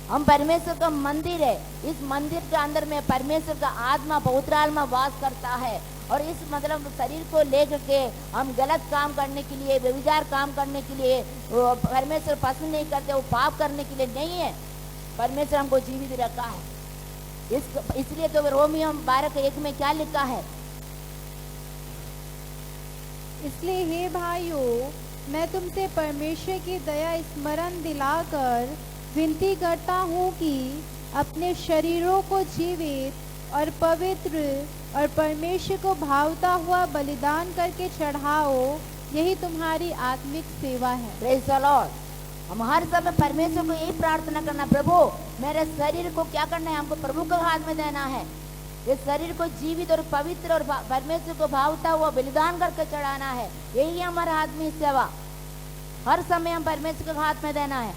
हम परमेश्वर का मंदिर है। इस मंदिर के अंदर में परमेश्वर का आत्मा, पवित्र आत्मा वास करता है। और इस मतलब शरीर को लेकर के हम गलत काम करने के लिए, व्यभिचार काम करने के लिए परमेश्वर पसंद नहीं करते, वो पाप करने के लिए नहीं है। परमेश्वर हमको जीवित रखा है। इसलिए तो रोमियो 12:1 में क्या लिखा है, इसलिए हे भाइयों, मैं तुमसे परमेश्वर की दया स्मरण दिलाकर विनती करता हूँ कि अपने शरीरों को जीवित और पवित्र और परमेश्वर को भावता हुआ बलिदान करके चढ़ाओ, यही तुम्हारी आत्मिक सेवा है। Praise the Lord. हम हर समय परमेश्वर को यही प्रार्थना करना, प्रभु मेरे शरीर को क्या करना है, हमको प्रभु के हाथ में देना है। इस शरीर को जीवित और पवित्र और परमेश्वर को भावता हुआ बलिदान करके चढ़ाना है। यही हमारा आत्मिक सेवा। हर समय हम परमेश्वर के हाथ में देना है।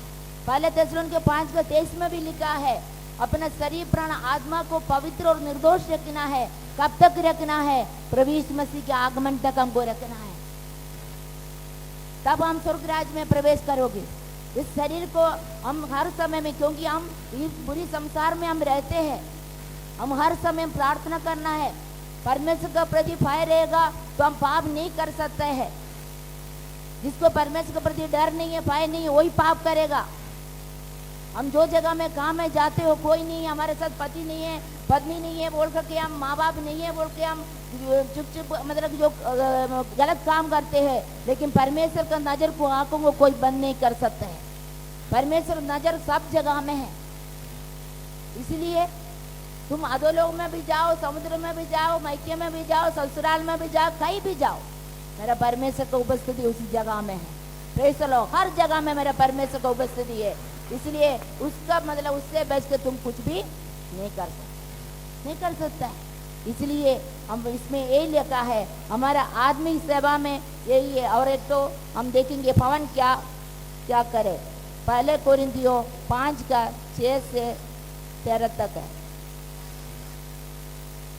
पहले थिस्सलुनीके 5:23 में भी लिखा है, अपना शरीर प्राण आत्मा को पवित्र और निर्दोष रखना है। कब तक रखना है, प्रभु यीशु मसीह के आगमन तक हमको रखना है। तब हम स्वर्ग राज्य में प्रवेश करोगे। इस शरीर को हम हर समय में, क्योंकि हम इस बुरी संसार में हम रहते हैं, हम हर समय प्रार्थना करना है। परमेश्वर का प्रति भय रहेगा तो हम पाप नहीं कर सकते हैं। जिसको परमेश्वर के प्रति डर नहीं है, भय नहीं है, वही पाप करेगा। हम जो जगह में काम में जाते हो, कोई नहीं, हमारे साथ पति नहीं है, पत्नी नहीं है बोल करके, हम माँ बाप नहीं है बोल के हम चुप चुप मतलब जो गलत काम करते हैं, लेकिन परमेश्वर का नजर को, आंखों को कोई बंद नहीं कर सकता है। परमेश्वर नजर सब जगह में है। इसलिए तुम अधोलोक में भी जाओ, समुद्र में भी जाओ, मैके में भी जाओ, ससुराल में भी जाओ, कहीं भी जाओ, मेरा परमेश्वर का उपस्थिति उसी जगह में है। Praise the Lord. हर जगह में मेरा परमेश्वर का उपस्थिति है। इसलिए उसका मतलब उससे बच के तुम कुछ भी नहीं कर सकता है। इसलिए हम इसमें यही लिखा है, हमारा आत्मिक सेवा में यही है। और एक तो हम देखेंगे पवन क्या क्या करे। पहले कोरिन्थियों 5:6-13 तक है,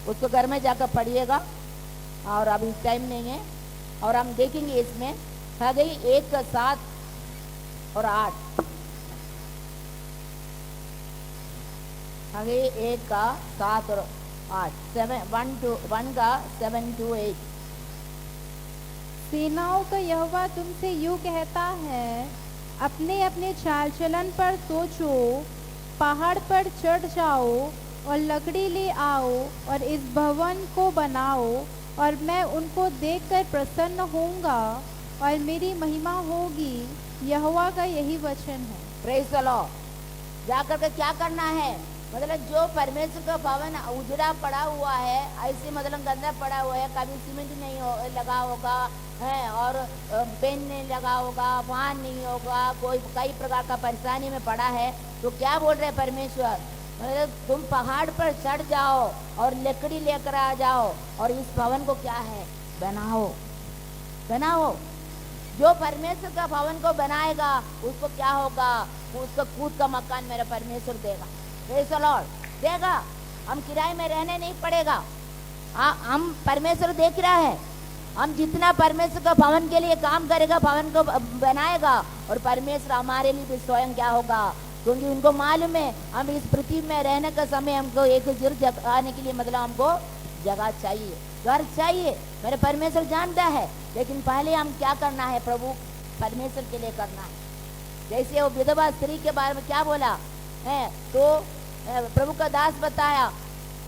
उसको घर में जाकर पढ़िएगा और अभी टाइम नहीं है। और हम देखेंगे इसमें आ गई 1:7 और 8, आगे 1:7 और 8, 1:7-8। सेनाओं का यहोवा तुमसे यूं कहता है, अपने अपने चाल चलन पर सोचो, पहाड़ पर चढ़ जाओ और लकड़ी ले आओ और इस भवन को बनाओ, और मैं उनको देखकर प्रसन्न होऊंगा और मेरी महिमा होगी। यहोवा का यही वचन है। Praise the Lord. जाकर के क्या करना है, मतलब जो परमेश्वर का भवन उजड़ा पड़ा हुआ है, ऐसे मतलब गंदा पड़ा हुआ है, कभी सीमेंट नहीं लगा होगा है और पेन नहीं लगा होगा, वाहन नहीं होगा, कोई कई प्रकार का परेशानी में पड़ा है, तो क्या बोल रहे परमेश्वर, मतलब तुम पहाड़ पर चढ़ जाओ और लकड़ी लेकर आ जाओ और इस भवन को क्या है, बनाओ। जो परमेश्वर का भवन को बनाएगा उसको क्या होगा, उसको खुद का मकान मेरा परमेश्वर देगा। Praise the Lord. देगा। हम किराए में रहने नहीं पड़ेगा। हम परमेश्वर देख रहा है, हम जितना परमेश्वर का भवन के लिए काम करेगा, भवन को बनाएगा, और परमेश्वर हमारे लिए भी स्वयं क्या होगा, क्योंकि उनको मालूम है हम इस पृथ्वी में रहने का समय हमको एक जगह आने के लिए मतलब हमको जगह चाहिए, घर चाहिए, मेरे परमेश्वर जानता है। लेकिन पहले हम क्या करना है, प्रभु परमेश्वर के लिए करना है। जैसे वो विधवा स्त्री के बारे में क्या बोला है, तो प्रभु का दास बताया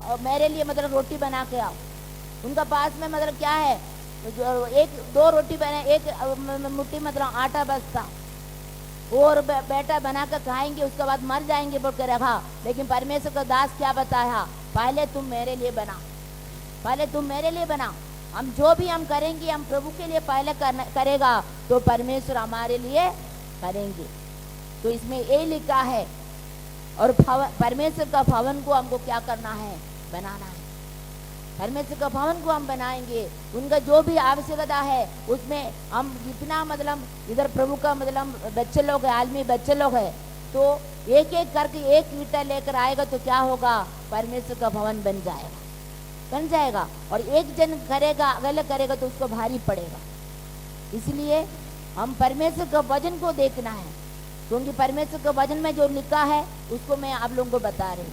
और मेरे लिए मतलब रोटी बना के आओ। उनका पास में मतलब क्या है, जो 1-2 रोटी बने, एक मुट्ठी मतलब आटा बसता, और बेटा बना कर खाएंगे, उसके बाद मर जाएंगे बोल के रखा। लेकिन परमेश्वर का दास क्या बताया, पहले तुम मेरे लिए बना। हम जो भी हम करेंगे, हम प्रभु के लिए पहले करेगा तो परमेश्वर हमारे लिए करेंगे। तो इसमें ये लिखा है, और परमेश्वर का भवन को हमको क्या करना है, बनाना है। परमेश्वर का भवन को हम बनाएंगे, उनका जो भी आवश्यकता है उसमें हम जितना मतलब इधर प्रभु का मतलब बच्चे लोग है, आदमी बच्चे लोग है, तो एक एक करके एक ईंटा लेकर आएगा तो क्या होगा, परमेश्वर का भवन बन जाएगा। और एक जन करेगा, गलत करेगा तो उसको भारी पड़ेगा। इसलिए हम परमेश्वर का वचन को देखना है, क्योंकि परमेश्वर के वचन में जो लिखा है उसको मैं आप लोगों को बता रही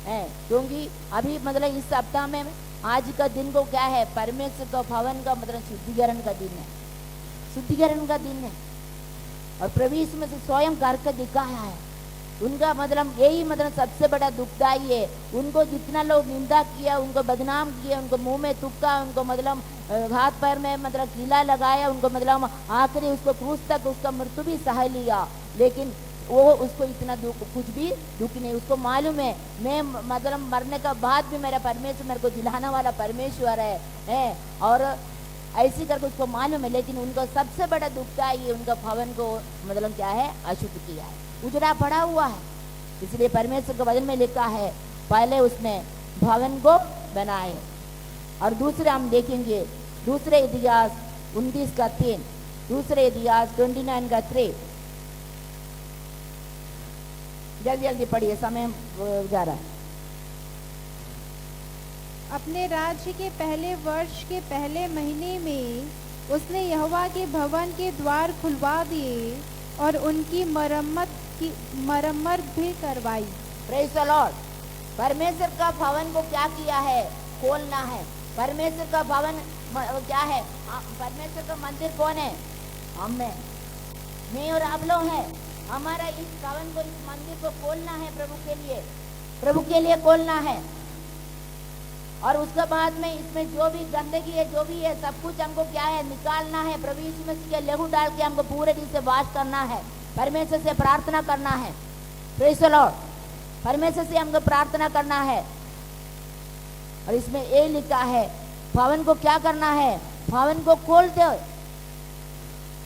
है। क्योंकि अभी मतलब इस सप्ताह में आज का दिन को क्या है, परमेश्वर का भवन का मतलब शुद्धिकरण का दिन है, शुद्धिकरण का दिन है। और प्रभु यीशु में से स्वयं करके दिखाया है। उनका मतलब यही मतलब सबसे बड़ा दुखदाई है। उनको जितना लोग निंदा किया, उनको बदनाम किया, उनको मुंह में तुक्का, उनको मतलब हाथ पैर में मतलब कीला लगाया, उनको मतलब आखिरी उसको क्रूस तक उसका मृत्यु भी सह लिया, लेकिन वो उसको इतना दुख, कुछ भी दुख नहीं। उसको मालूम है मैं मतलब मरने का बाद भी मेरा परमेश्वर मेरे को जिलाने वाला परमेश्वर है और ऐसी करके उसको मालूम है। लेकिन उनको सबसे बड़ा दुखता है उनका भवन को मतलब क्या है, अशुद्ध किया है, उजड़ा पड़ा हुआ है। इसलिए परमेश्वर के वचन में लिखा है पहले उसने भवन को बनाए। और दूसरे हम देखेंगे दूसरे इतिहास 29 का 3, दूसरे इतिहास 29 का 3। जल्दी जल्दी पढ़िए, समय जा रहा है। अपने राज्य के पहले वर्ष के पहले महीने में उसने यहोवा के भवन के द्वार खुलवा दिए और उनकी मरम्मत भी करवाई। Praise the Lord. परमेश्वर का भवन को क्या किया है, खोलना है। परमेश्वर का भवन क्या है, परमेश्वर का मंदिर कौन है, हम में, मैं और आप लोग हैं। हमारा इस भवन को, इस मंदिर को खोलना है प्रभु के लिए, प्रभु के लिए खोलना है। और उसके बाद में इसमें जो भी गंदगी है, जो भी है, सब कुछ हमको क्या है, निकालना है। प्रभु यीशु मसीह के लहू डाल के हमको पूरे दिन से वास करना है, परमेश्वर से प्रार्थना करना है। Praise the Lord. परमेश्वर से हमको प्रार्थना करना है। और इसमें ये लिखा है भवन को क्या करना है, भवन को खोल दो।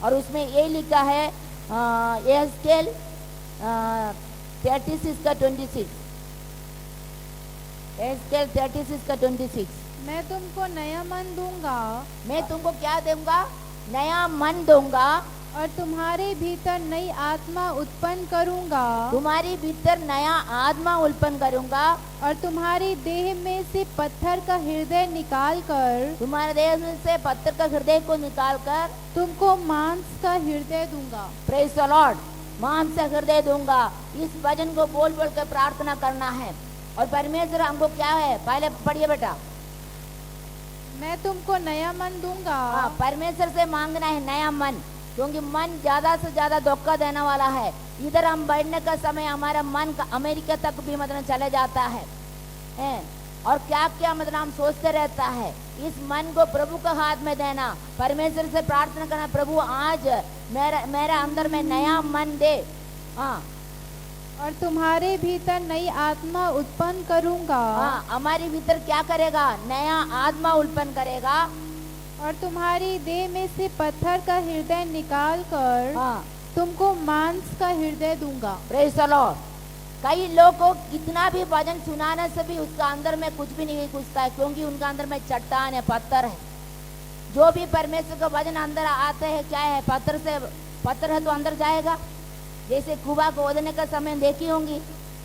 और उसमें ये लिखा है एहजकेल 36 का 26, एहजकेल 36 का 26। मैं तुमको नया मन दूंगा, मैं तुमको क्या दूंगा, नया मन दूंगा, और तुम्हारे भीतर नई आत्मा उत्पन्न करूंगा, तुम्हारी भीतर नया आत्मा उत्पन्न करूंगा, और तुम्हारी देह में से पत्थर का हृदय निकाल कर, तुम्हारे देह में से पत्थर का हृदय को निकाल कर तुमको मांस का हृदय दूंगा। Praise the Lord. मांस का हृदय दूंगा। इस वचन को बोल बोल कर प्रार्थना करना है। और परमेश्वर हमको क्या है, पहले पढ़िए बेटा। मैं तुमको नया मन दूंगा। हाँ, परमेश्वर से मांगना है नया मन, क्योंकि मन ज्यादा से ज्यादा धोखा देने वाला है। इधर हम बैठने का समय हमारा मन का अमेरिका तक भी मतलब चले जाता है और क्या क्या मतलब हम सोचते रहता है। इस मन को प्रभु का हाथ में देना, परमेश्वर से प्रार्थना करना, प्रभु आज मेरा अंदर में नया मन दे। हाँ, और तुम्हारे भीतर नई आत्मा उत्पन्न करूंगा। हाँ, हमारे भीतर क्या करेगा, नया आत्मा उत्पन्न करेगा। और तुम्हारी देह में से पत्थर का हृदय निकाल कर हाँ, तुमको मांस का हृदय दूंगा। Praise the Lord. कई लोग को कितना भी वचन सुनाने से भी उसका अंदर में कुछ भी नहीं घुसता है, क्योंकि उनका अंदर में चट्टान है, पत्थर है। जो भी परमेश्वर का वचन अंदर आते हैं, क्या है, पत्थर से, पत्थर है तो अंदर जाएगा। जैसे कुआं खोदने का समय देखी होंगी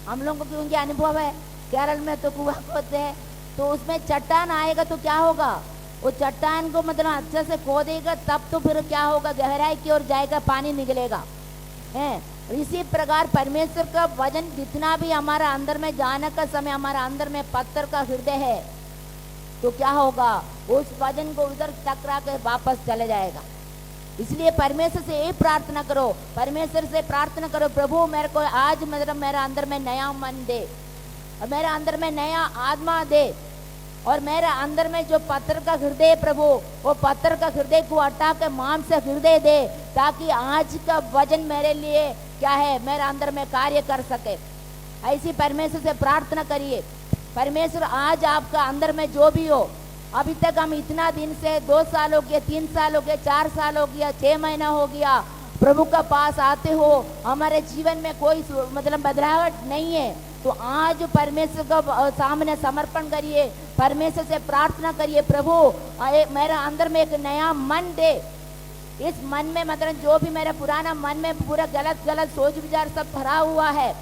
हम लोगों को, क्योंकि अनुभव है, केरल में तो कुआं खोदते हैं, तो उसमें चट्टान आएगा तो क्या होगा, वो चट्टान को मतलब अच्छे से खोदेगा, तब तो फिर क्या होगा, गहराई की ओर जाएगा, पानी निकलेगा है। इसी प्रकार परमेश्वर का वचन जितना भी हमारा अंदर में जाने का समय हमारा अंदर में पत्थर का हृदय है, तो क्या होगा, उस वचन को उधर टकरा कर वापस चले जाएगा। इसलिए परमेश्वर से यही प्रार्थना करो, परमेश्वर से प्रार्थना करो, प्रभु मेरे को आज मतलब मेरा अंदर में नया मन दे, और मेरा अंदर में नया आत्मा दे, और मेरा अंदर में जो पत्थर का हृदय, प्रभु वो पत्थर का हृदय को हटा के मांस से हृदय दे, ताकि आज का वचन मेरे लिए क्या है, मेरा अंदर में कार्य कर सके। ऐसी परमेश्वर से प्रार्थना करिए। परमेश्वर आज आपका अंदर में जो भी हो, अभी तक हम इतना दिन से 2 साल हो गया, 3 साल हो गया, 4 साल हो गया, 6 महीना हो गया, प्रभु का पास आते हो, हमारे जीवन में कोई मतलब बदलावट नहीं है, तो आज परमेश्वर का सामने समर्पण करिए, परमेश्वर से प्रार्थना करिए, प्रभु मेरे अंदर में एक नया मन दे। इस मन में मतलब जो भी मेरा पुराना मन में पूरा गलत गलत सोच विचार सब भरा हुआ है,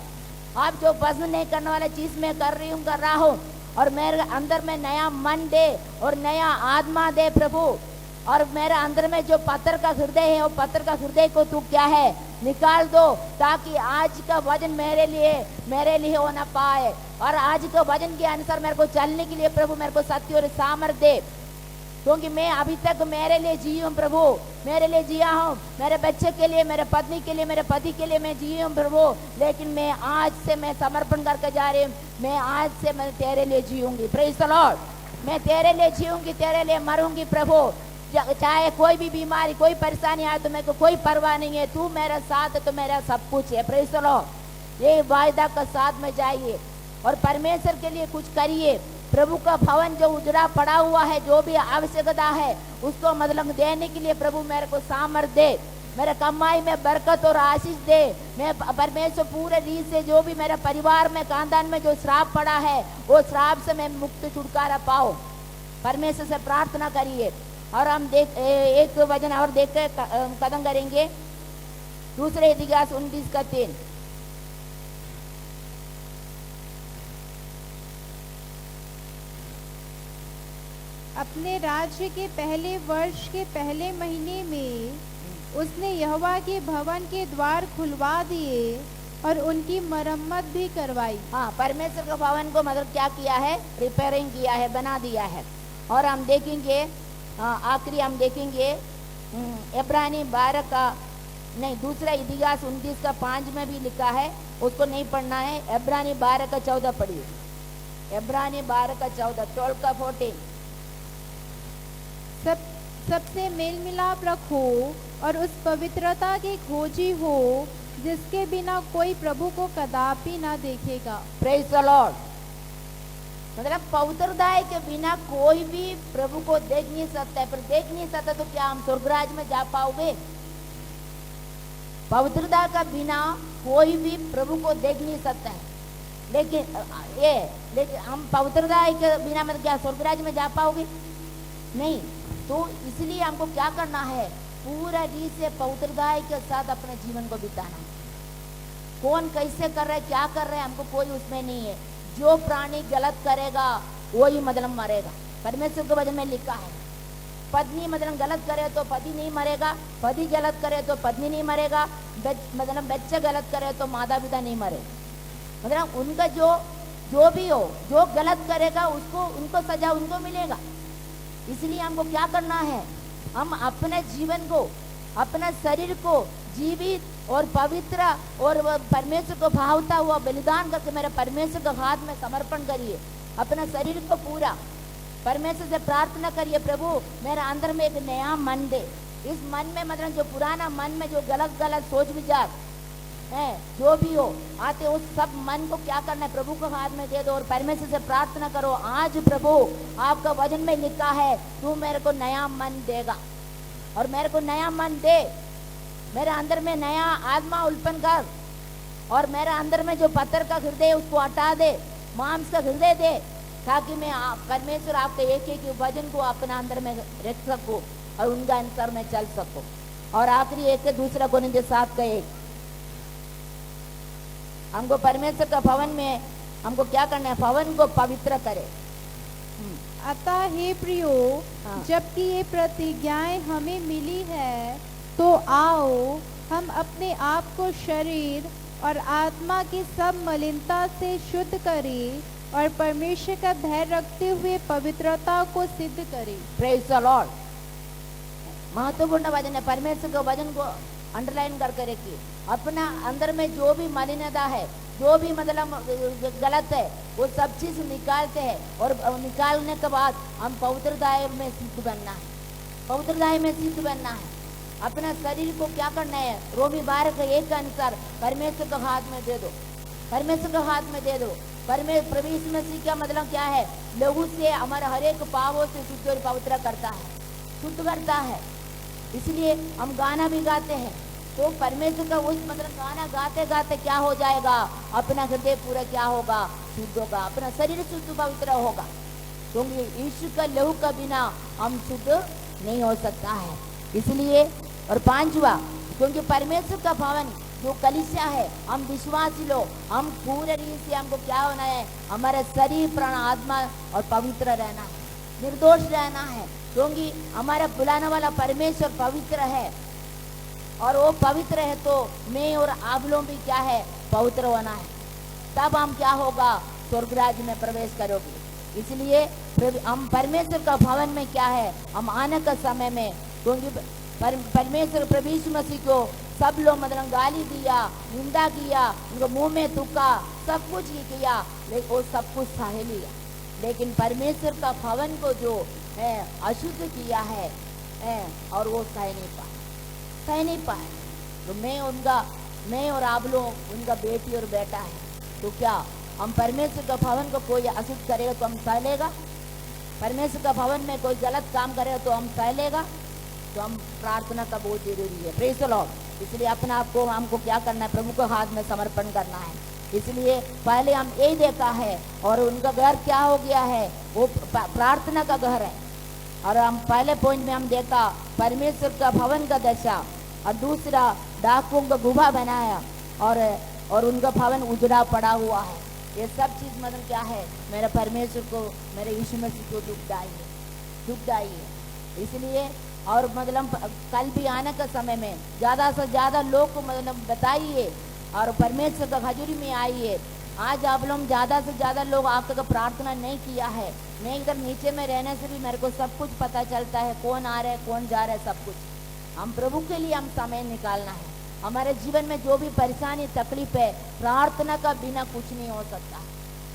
आप जो पसंद नहीं करने वाला चीज मैं कर रहा हूँ, और मेरे अंदर में नया मन दे और नया आत्मा दे प्रभु। और मेरे अंदर में जो पत्थर का हृदय है, वो पत्थर का हृदय को तू क्या है निकाल दो, ताकि आज का वचन मेरे लिए हो ना पाए, और आज के वचन के अनुसार मेरे को चलने के लिए प्रभु मेरे को सत्य और सामर्थ्य दे। क्योंकि मैं अभी तक मेरे लिए जी हूँ प्रभु, मेरे लिए जिया हूँ, मेरे बच्चे के लिए, मेरे पत्नी के लिए, मेरे पति के लिए मैं जी हूँ प्रभु, लेकिन मैं आज से मैं समर्पण करके जा रही हूँ, मैं आज से मैं तेरे लिए जीऊंगी। प्रेज़ द लॉर्ड, मैं तेरे लिए जीऊंगी, तेरे लिए मरूंगी प्रभु। चाहे कोई भी बीमारी, कोई परेशानी आए तो मेरे को कोई परवाह नहीं है, तू मेरा साथ है तो मेरा सब कुछ है। प्रेज़ द लॉर्ड, ये वायदा का साथ में जाइए और परमेश्वर के लिए कुछ करिए। प्रभु का भवन जो उजड़ा पड़ा हुआ है, जो भी आवश्यकता है उसको मतलब देने के लिए प्रभु मेरे को सामर्थ्य दे, मेरे कमाई में बरकत और आशीष दे। मैं परमेश्वर पूरे रीत से जो भी मेरे परिवार में, खानदान में जो श्राप पड़ा है, वो श्राप से मैं मुक्त छुटकारा पाऊं। परमेश्वर से प्रार्थना करिए। और हम एक वचन और देख के कदम करेंगे, दूसरे इतिहास 29:3। अपने राज्य के पहले वर्ष के पहले महीने में उसने यहोवा के भवन के द्वार खुलवा दिए और उनकी मरम्मत भी करवाई। हाँ, परमेश्वर के भवन को मतलब क्या किया है, रिपेयरिंग किया है, बना दिया है। और हम देखेंगे आखिरी हम देखेंगे इब्रानी 12 का नहीं, दूसरा इतिहास 29:5 में भी लिखा है, उसको नहीं पढ़ना है। इब्रानी 12:14 पढ़िए, इब्रानी 12:14, 12:14। सबसे मेल मिलाप रखो और उस पवित्रता की खोजी हो जिसके बिना कोई प्रभु को कदापि ना देखेगा। प्रेज़ द लॉर्ड, मतलब पवित्रता के बिना कोई भी प्रभु को देख नहीं सकता है। पर देख नहीं सकता तो क्या हम स्वर्गराज में जा पाओगे? पवित्रता का बिना कोई भी प्रभु को देख नहीं सकता है। लेकिन हम पवित्रता के बिना मतलब क्या स्वर्गराज में जा पाओगे? नहीं। तो इसलिए हमको क्या करना है, पूरा रीत से पवित्रता के साथ अपने जीवन को बिताना है। कौन कैसे कर रहा है, क्या कर रहा है, हमको कोई उसमें नहीं है। जो प्राणी गलत करेगा वही मतलब मरेगा। परमेश्वर के वचन में लिखा है, पत्नी मतलब गलत करे तो पति नहीं मरेगा, पति गलत करे तो पत्नी नहीं मरेगा, मतलब बच्चे गलत करे तो माता पिता नहीं मरेगा। मतलब उनका जो भी हो, जो गलत करेगा उसको उनको सजा उनको मिलेगा। इसलिए हमको क्या करना है, हम अपने जीवन को, अपना शरीर को जीवित और पवित्र और परमेश्वर को भावता हुआ बलिदान करके मेरे परमेश्वर के हाथ में समर्पण करिए। अपना शरीर को पूरा परमेश्वर से प्रार्थना करिए, प्रभु मेरे अंदर में एक नया मन दे। इस मन में मतलब जो पुराना मन में जो गलत गलत सोच विचार है, जो भी हो आते, उस सब मन को क्या करना है, प्रभु को हाथ में दे दो और परमेश्वर से प्रार्थना करो। आज प्रभु आपका वचन में लिखा है, तू मेरे को नया मन देगा और मेरे को नया मन दे, मेरे अंदर में नया आत्मा उत्पन्न कर, और मेरे अंदर में जो पत्थर का हृदय उसको हटा दे, मांस का हृदय दे, ताकि मैं परमेश्वर आपके एक एक वचन को अपने अंदर में रख सकूं और उनका अनुसार में चल सकूं। और आखिरी एक दूसरा कोरिन्थियों 7:1, हमको परमेश्वर का भवन में हमको क्या करना है, भवन को पवित्र करे। अतः हे प्रियो, जबकि ये प्रतिज्ञाएं हमें मिली है, तो आओ हम अपने आप को शरीर और आत्मा की सब मलिनता से शुद्ध करें और परमेश्वर का भय रखते हुए पवित्रता को सिद्ध करें। प्रेज़ द लॉर्ड, महत्वपूर्ण वचन है। परमेश्वर के वचन को अंडरलाइन करके रखिए। अपना अंदर में जो भी मलिनता है, जो भी मतलब गलत है, वो सब चीज निकालते हैं, और निकालने के बाद हम पवित्रता में सिद्ध बनना है, पवित्रता में सिद्ध बनना है। अपना शरीर को क्या करना है, रोमी 12:1 के अनुसार परमेश्वर के हाथ में दे दो, परमेश्वर के हाथ में दे दो। प्रभु यीशु मसीह का मतलब क्या है, लहू से हमारे हर एक पापों से शुद्ध और पवित्र करता है, शुद्ध करता है। इसलिए हम गाना भी गाते हैं, तो परमेश्वर का उस मतलब गाना गाते गाते क्या हो जाएगा, अपना हृदय पूरा क्या होगा, शुद्ध होगा, अपना शरीर शुद्ध पवित्र होगा। क्योंकि यीशु का लहू का बिना हम शुद्ध नहीं हो सकता है। इसलिए और पांचवा, क्योंकि परमेश्वर का भवन जो कलीसिया है, हम विश्वासी लोग, हम पूरे रीति से हमको क्या होना है, हमारे शरीर प्राण आत्मा और पवित्र रहना है, निर्दोष रहना है। क्योंकि हमारा बुलाने वाला परमेश्वर पवित्र है, और वो पवित्र है तो मैं और आप लोग भी क्या है, पवित्र होना है। तब हम क्या होगा, स्वर्ग राज्य में प्रवेश करोगे। इसलिए हम परमेश्वर का भवन में क्या है, हम आने का समय में, क्योंकि परमेश्वर प्रभु यीशु मसीह को सब लोग मतलब गाली दिया, निंदा किया, उनको मुंह में थूका, सब कुछ ही किया, लेकिन वो सब कुछ सह लिया। लेकिन परमेश्वर का भवन को जो है अशुद्ध किया है और वो सह नहीं पाए। तो मैं और आप लोग उनका बेटी और बेटा है। तो क्या हम परमेश्वर का भवन को कोई अशुद्ध करेगा तो हम सह लेगा? परमेश्वर का भवन में कोई गलत काम करेगा तो हम सह लेगा? तो हम प्रार्थना का बहुत जरूरी है। Praise the Lord. इसलिए अपने आप को हमको क्या करना है, प्रभु के हाथ में समर्पण करना है। इसलिए पहले हम यही देखा है, और उनका घर क्या हो गया है, वो प्रार्थना का घर है। और हम पहले पॉइंट में हम देखा परमेश्वर का भवन का दशा, और दूसरा डाकुओं का गुफा बनाया, और उनका भवन उजड़ा पड़ा हुआ है। ये सब चीज मतलब क्या है, मेरे परमेश्वर को, मेरे यीशु मसीह को दुखदाई है। इसलिए और मतलब कल भी आने का समय में ज्यादा से ज्यादा लोग को मतलब बताइए, और परमेश्वर का हजूरी में आइए। आज आप लोग ज्यादा से ज्यादा लोग आपका प्रार्थना नहीं किया है। मैं इधर नीचे में रहने से भी मेरे को सब कुछ पता चलता है, कौन आ रहा है कौन जा रहा है, सब कुछ। हम प्रभु के लिए हम समय निकालना है। हमारे जीवन में जो भी परेशानी तकलीफ है, प्रार्थना का बिना कुछ नहीं हो सकता।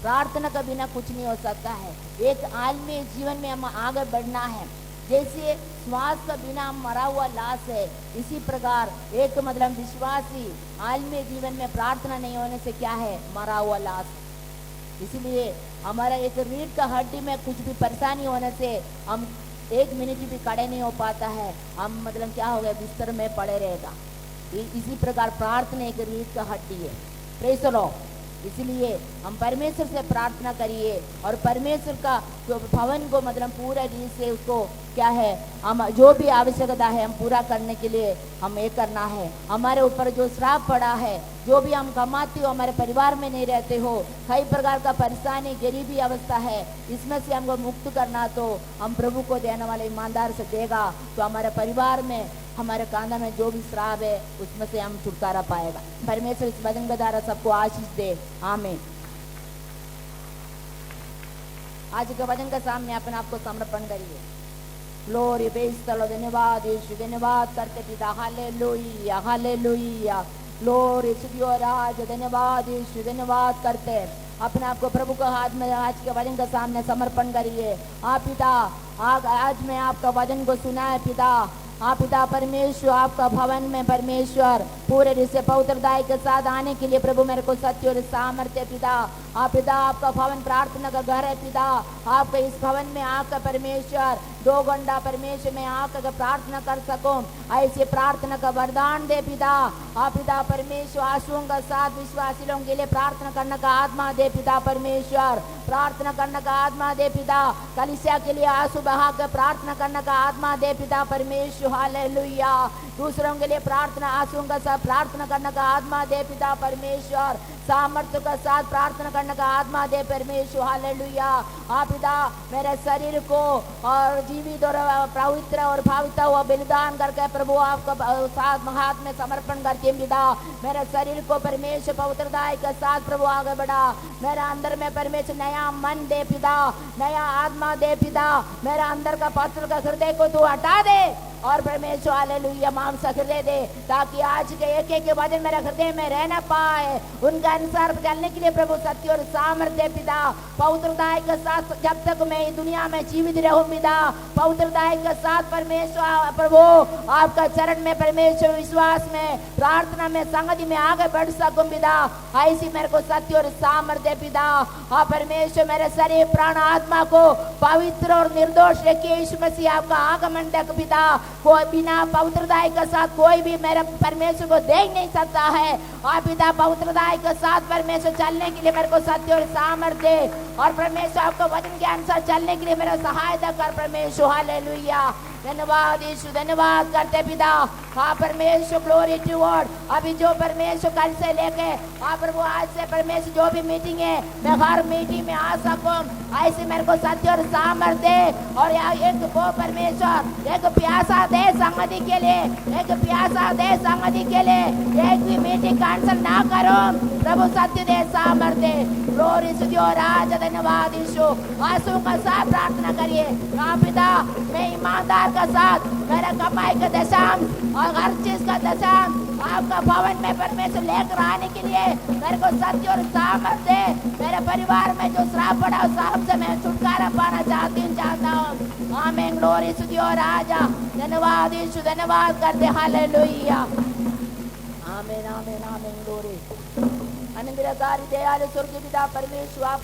प्रार्थना का बिना कुछ नहीं हो सकता है। एक आलमी जीवन में हम आगे बढ़ना है। जैसे श्वास का बिना हम मरा हुआ लाश है, इसी प्रकार एक मतलब विश्वासी आलमी जीवन में प्रार्थना नहीं होने से क्या है, मरा हुआ लाश है। इसलिए हमारा एक रीढ़ का हड्डी में कुछ भी परेशानी होने से हम एक मिनट भी खड़े नहीं हो पाता है, हम मतलब क्या हो गया, बिस्तर में पड़े रहेगा। इसी प्रकार प्रार्थना एक रीढ़ का हड्डी है। Praise the Lord. इसलिए हम परमेश्वर से प्रार्थना करिए, और परमेश्वर का जो भवन को मतलब पूरा रीति से उसको क्या है, हम जो भी आवश्यकता है हम पूरा करने के लिए हम ये करना है। हमारे ऊपर जो श्राप पड़ा है, जो भी हम कमाते हो, हमारे परिवार में नहीं रहते हो, कई प्रकार का परेशानी गरीबी अवस्था है, इसमें से हमको मुक्त करना, तो हम प्रभु को देने वाले ईमानदार से देगा, तो हमारे परिवार में, हमारे कांधा में जो भी श्राप है उसमें से हम छुटकारा पाएगा। परमेश्वर इस वचन के द्वारा सबको आशीष दे। आमीन। आज के वचन के सामने अपने आप को समर्पण करिए। Glory praise the Lord. धन्यवाद यीशु, धन्यवाद करते पिता। Hallelujah hallelujah. ग्लोरी स्तुति और राज। धन्यवाद यीशु, धन्यवाद करते अपने आप को प्रभु के हाथ में आज के वचन के सामने समर्पण करिए। हाँ पिता, आज मैं आपका वचन को सुना है पिता। हाँ पिता परमेश्वर, आपका भवन में परमेश्वर पूरे रिश्ते पवित्रताई के साथ आने के लिए प्रभु मेरे को सत्य और सामर्थ्य पिता। हाँ पिता, आपका भवन प्रार्थना का घर है पिता। आपका इस भवन में आकर परमेश्वर 2 घंटा परमेश्वर में आकर प्रार्थना कर सकूं, ऐसे प्रार्थना का वरदान दे पिता। हाँ पिता परमेश्वर, आंसुओं का साथ विश्वासी लोगों के लिए प्रार्थना करने का आत्मा दे पिता परमेश्वर। प्रार्थना करने का आत्मा दे पिता। कलीसिया के लिए आंसू बहा कर प्रार्थना करने का आत्मा दे पिता परमेश्वर। हालेलुया। दूसरों के लिए प्रार्थना, आंसुओं का साथ प्रार्थना करने का आत्मा दे पिता परमेश्वर। सामर्थ्य का साथ प्रार्थना करने का आत्मा दे परमेश्वर। हालेलुया। हाँ पिता, मेरे शरीर को और जीवित और पवित्र और भावित हुआ बलिदान करके प्रभु आपका साथ हाथ में समर्पण करके पिता, मेरे शरीर को परमेश्वर पवित्रता के साथ प्रभु आगे बढ़ा। मेरे अंदर में परमेश्वर नया मन दे पिता, नया आत्मा दे पिता। मेरे अंदर का पत्थर का हृदय को तू हटा दे, और परमेश्वर हालेलुया मांस हृदय दे, ताकि आज के एक एक वचन मेरे हृदय में रहना पाए। उनके अनुसार चलने के लिए प्रभु सत्य और सामर्थ्य पिता, पवित्रता के साथ जब तक मैं दुनिया में जीवित रहूं पिता, पवित्रता के साथ परमेश्वर प्रभु आपका चरण में परमेश्वर विश्वास में प्रार्थना में संगति में आगे बढ़ सकूं पिता। ऐसी मेरे को सत्य और सामर्थ्य पिता। हाँ परमेश्वर, मेरे शरीर प्राण आत्मा को पवित्र और निर्दोष रखिए। यीशु मसीह आपका आगमन तक पिता, कोई बिना पवित्रताई के साथ कोई भी मेरे परमेश्वर को देख नहीं सकता है। और पिता पवित्रताई के साथ परमेश्वर चलने के लिए मेरे को सत्य और सामर्थ्य दे, और परमेश्वर आपके वचन के अनुसार चलने के लिए मेरा सहायता कर परमेश्वर। हालेलुया, धन्यवाद यीशु, धन्यवाद करते पिता। हाँ परमेश्वर, ग्लोरी टू गॉड। अभी जो परमेश्वर कल से लेके हाँ प्रभु आज से परमेश्वर जो भी मीटिंग है मैं हर मीटिंग में आ सकूं, ऐसे मेरे को सत्य और सामर्थ्य दे। और एक वो परमेश्वर एक प्यासा दे संगति के लिए, एक प्यासा दे संगति के लिए, एक भी मीटिंग कैंसिल ना करो प्रभु, सत्य दे सामर्थ्य दे। ग्लोरी सुधियो राजा, धन्यवाद यीशु। आंसू का साथ प्रार्थना करिए। हाँ पिता, मैं ईमानदार का साथ मेरा कमाई का दशांश और हर चीज का दशांश आपका भवन में परमेश्वर लेकर आने के लिए मेरे को सत्य और सामर्थ्य दे। मेरे परिवार में जो श्राप पड़ा उस श्राप से मैं छुटकारा पाना चाहता हूँ। आमीन, ग्लोरी सुधियो राजा, धन्यवाद यीशु, धन्यवाद करते। हालेलुया, आमीन आमीन आमीन, ग्लोरी। अनुग्रहकारी दयालु स्वर्गीय पिता परमेश्वर आप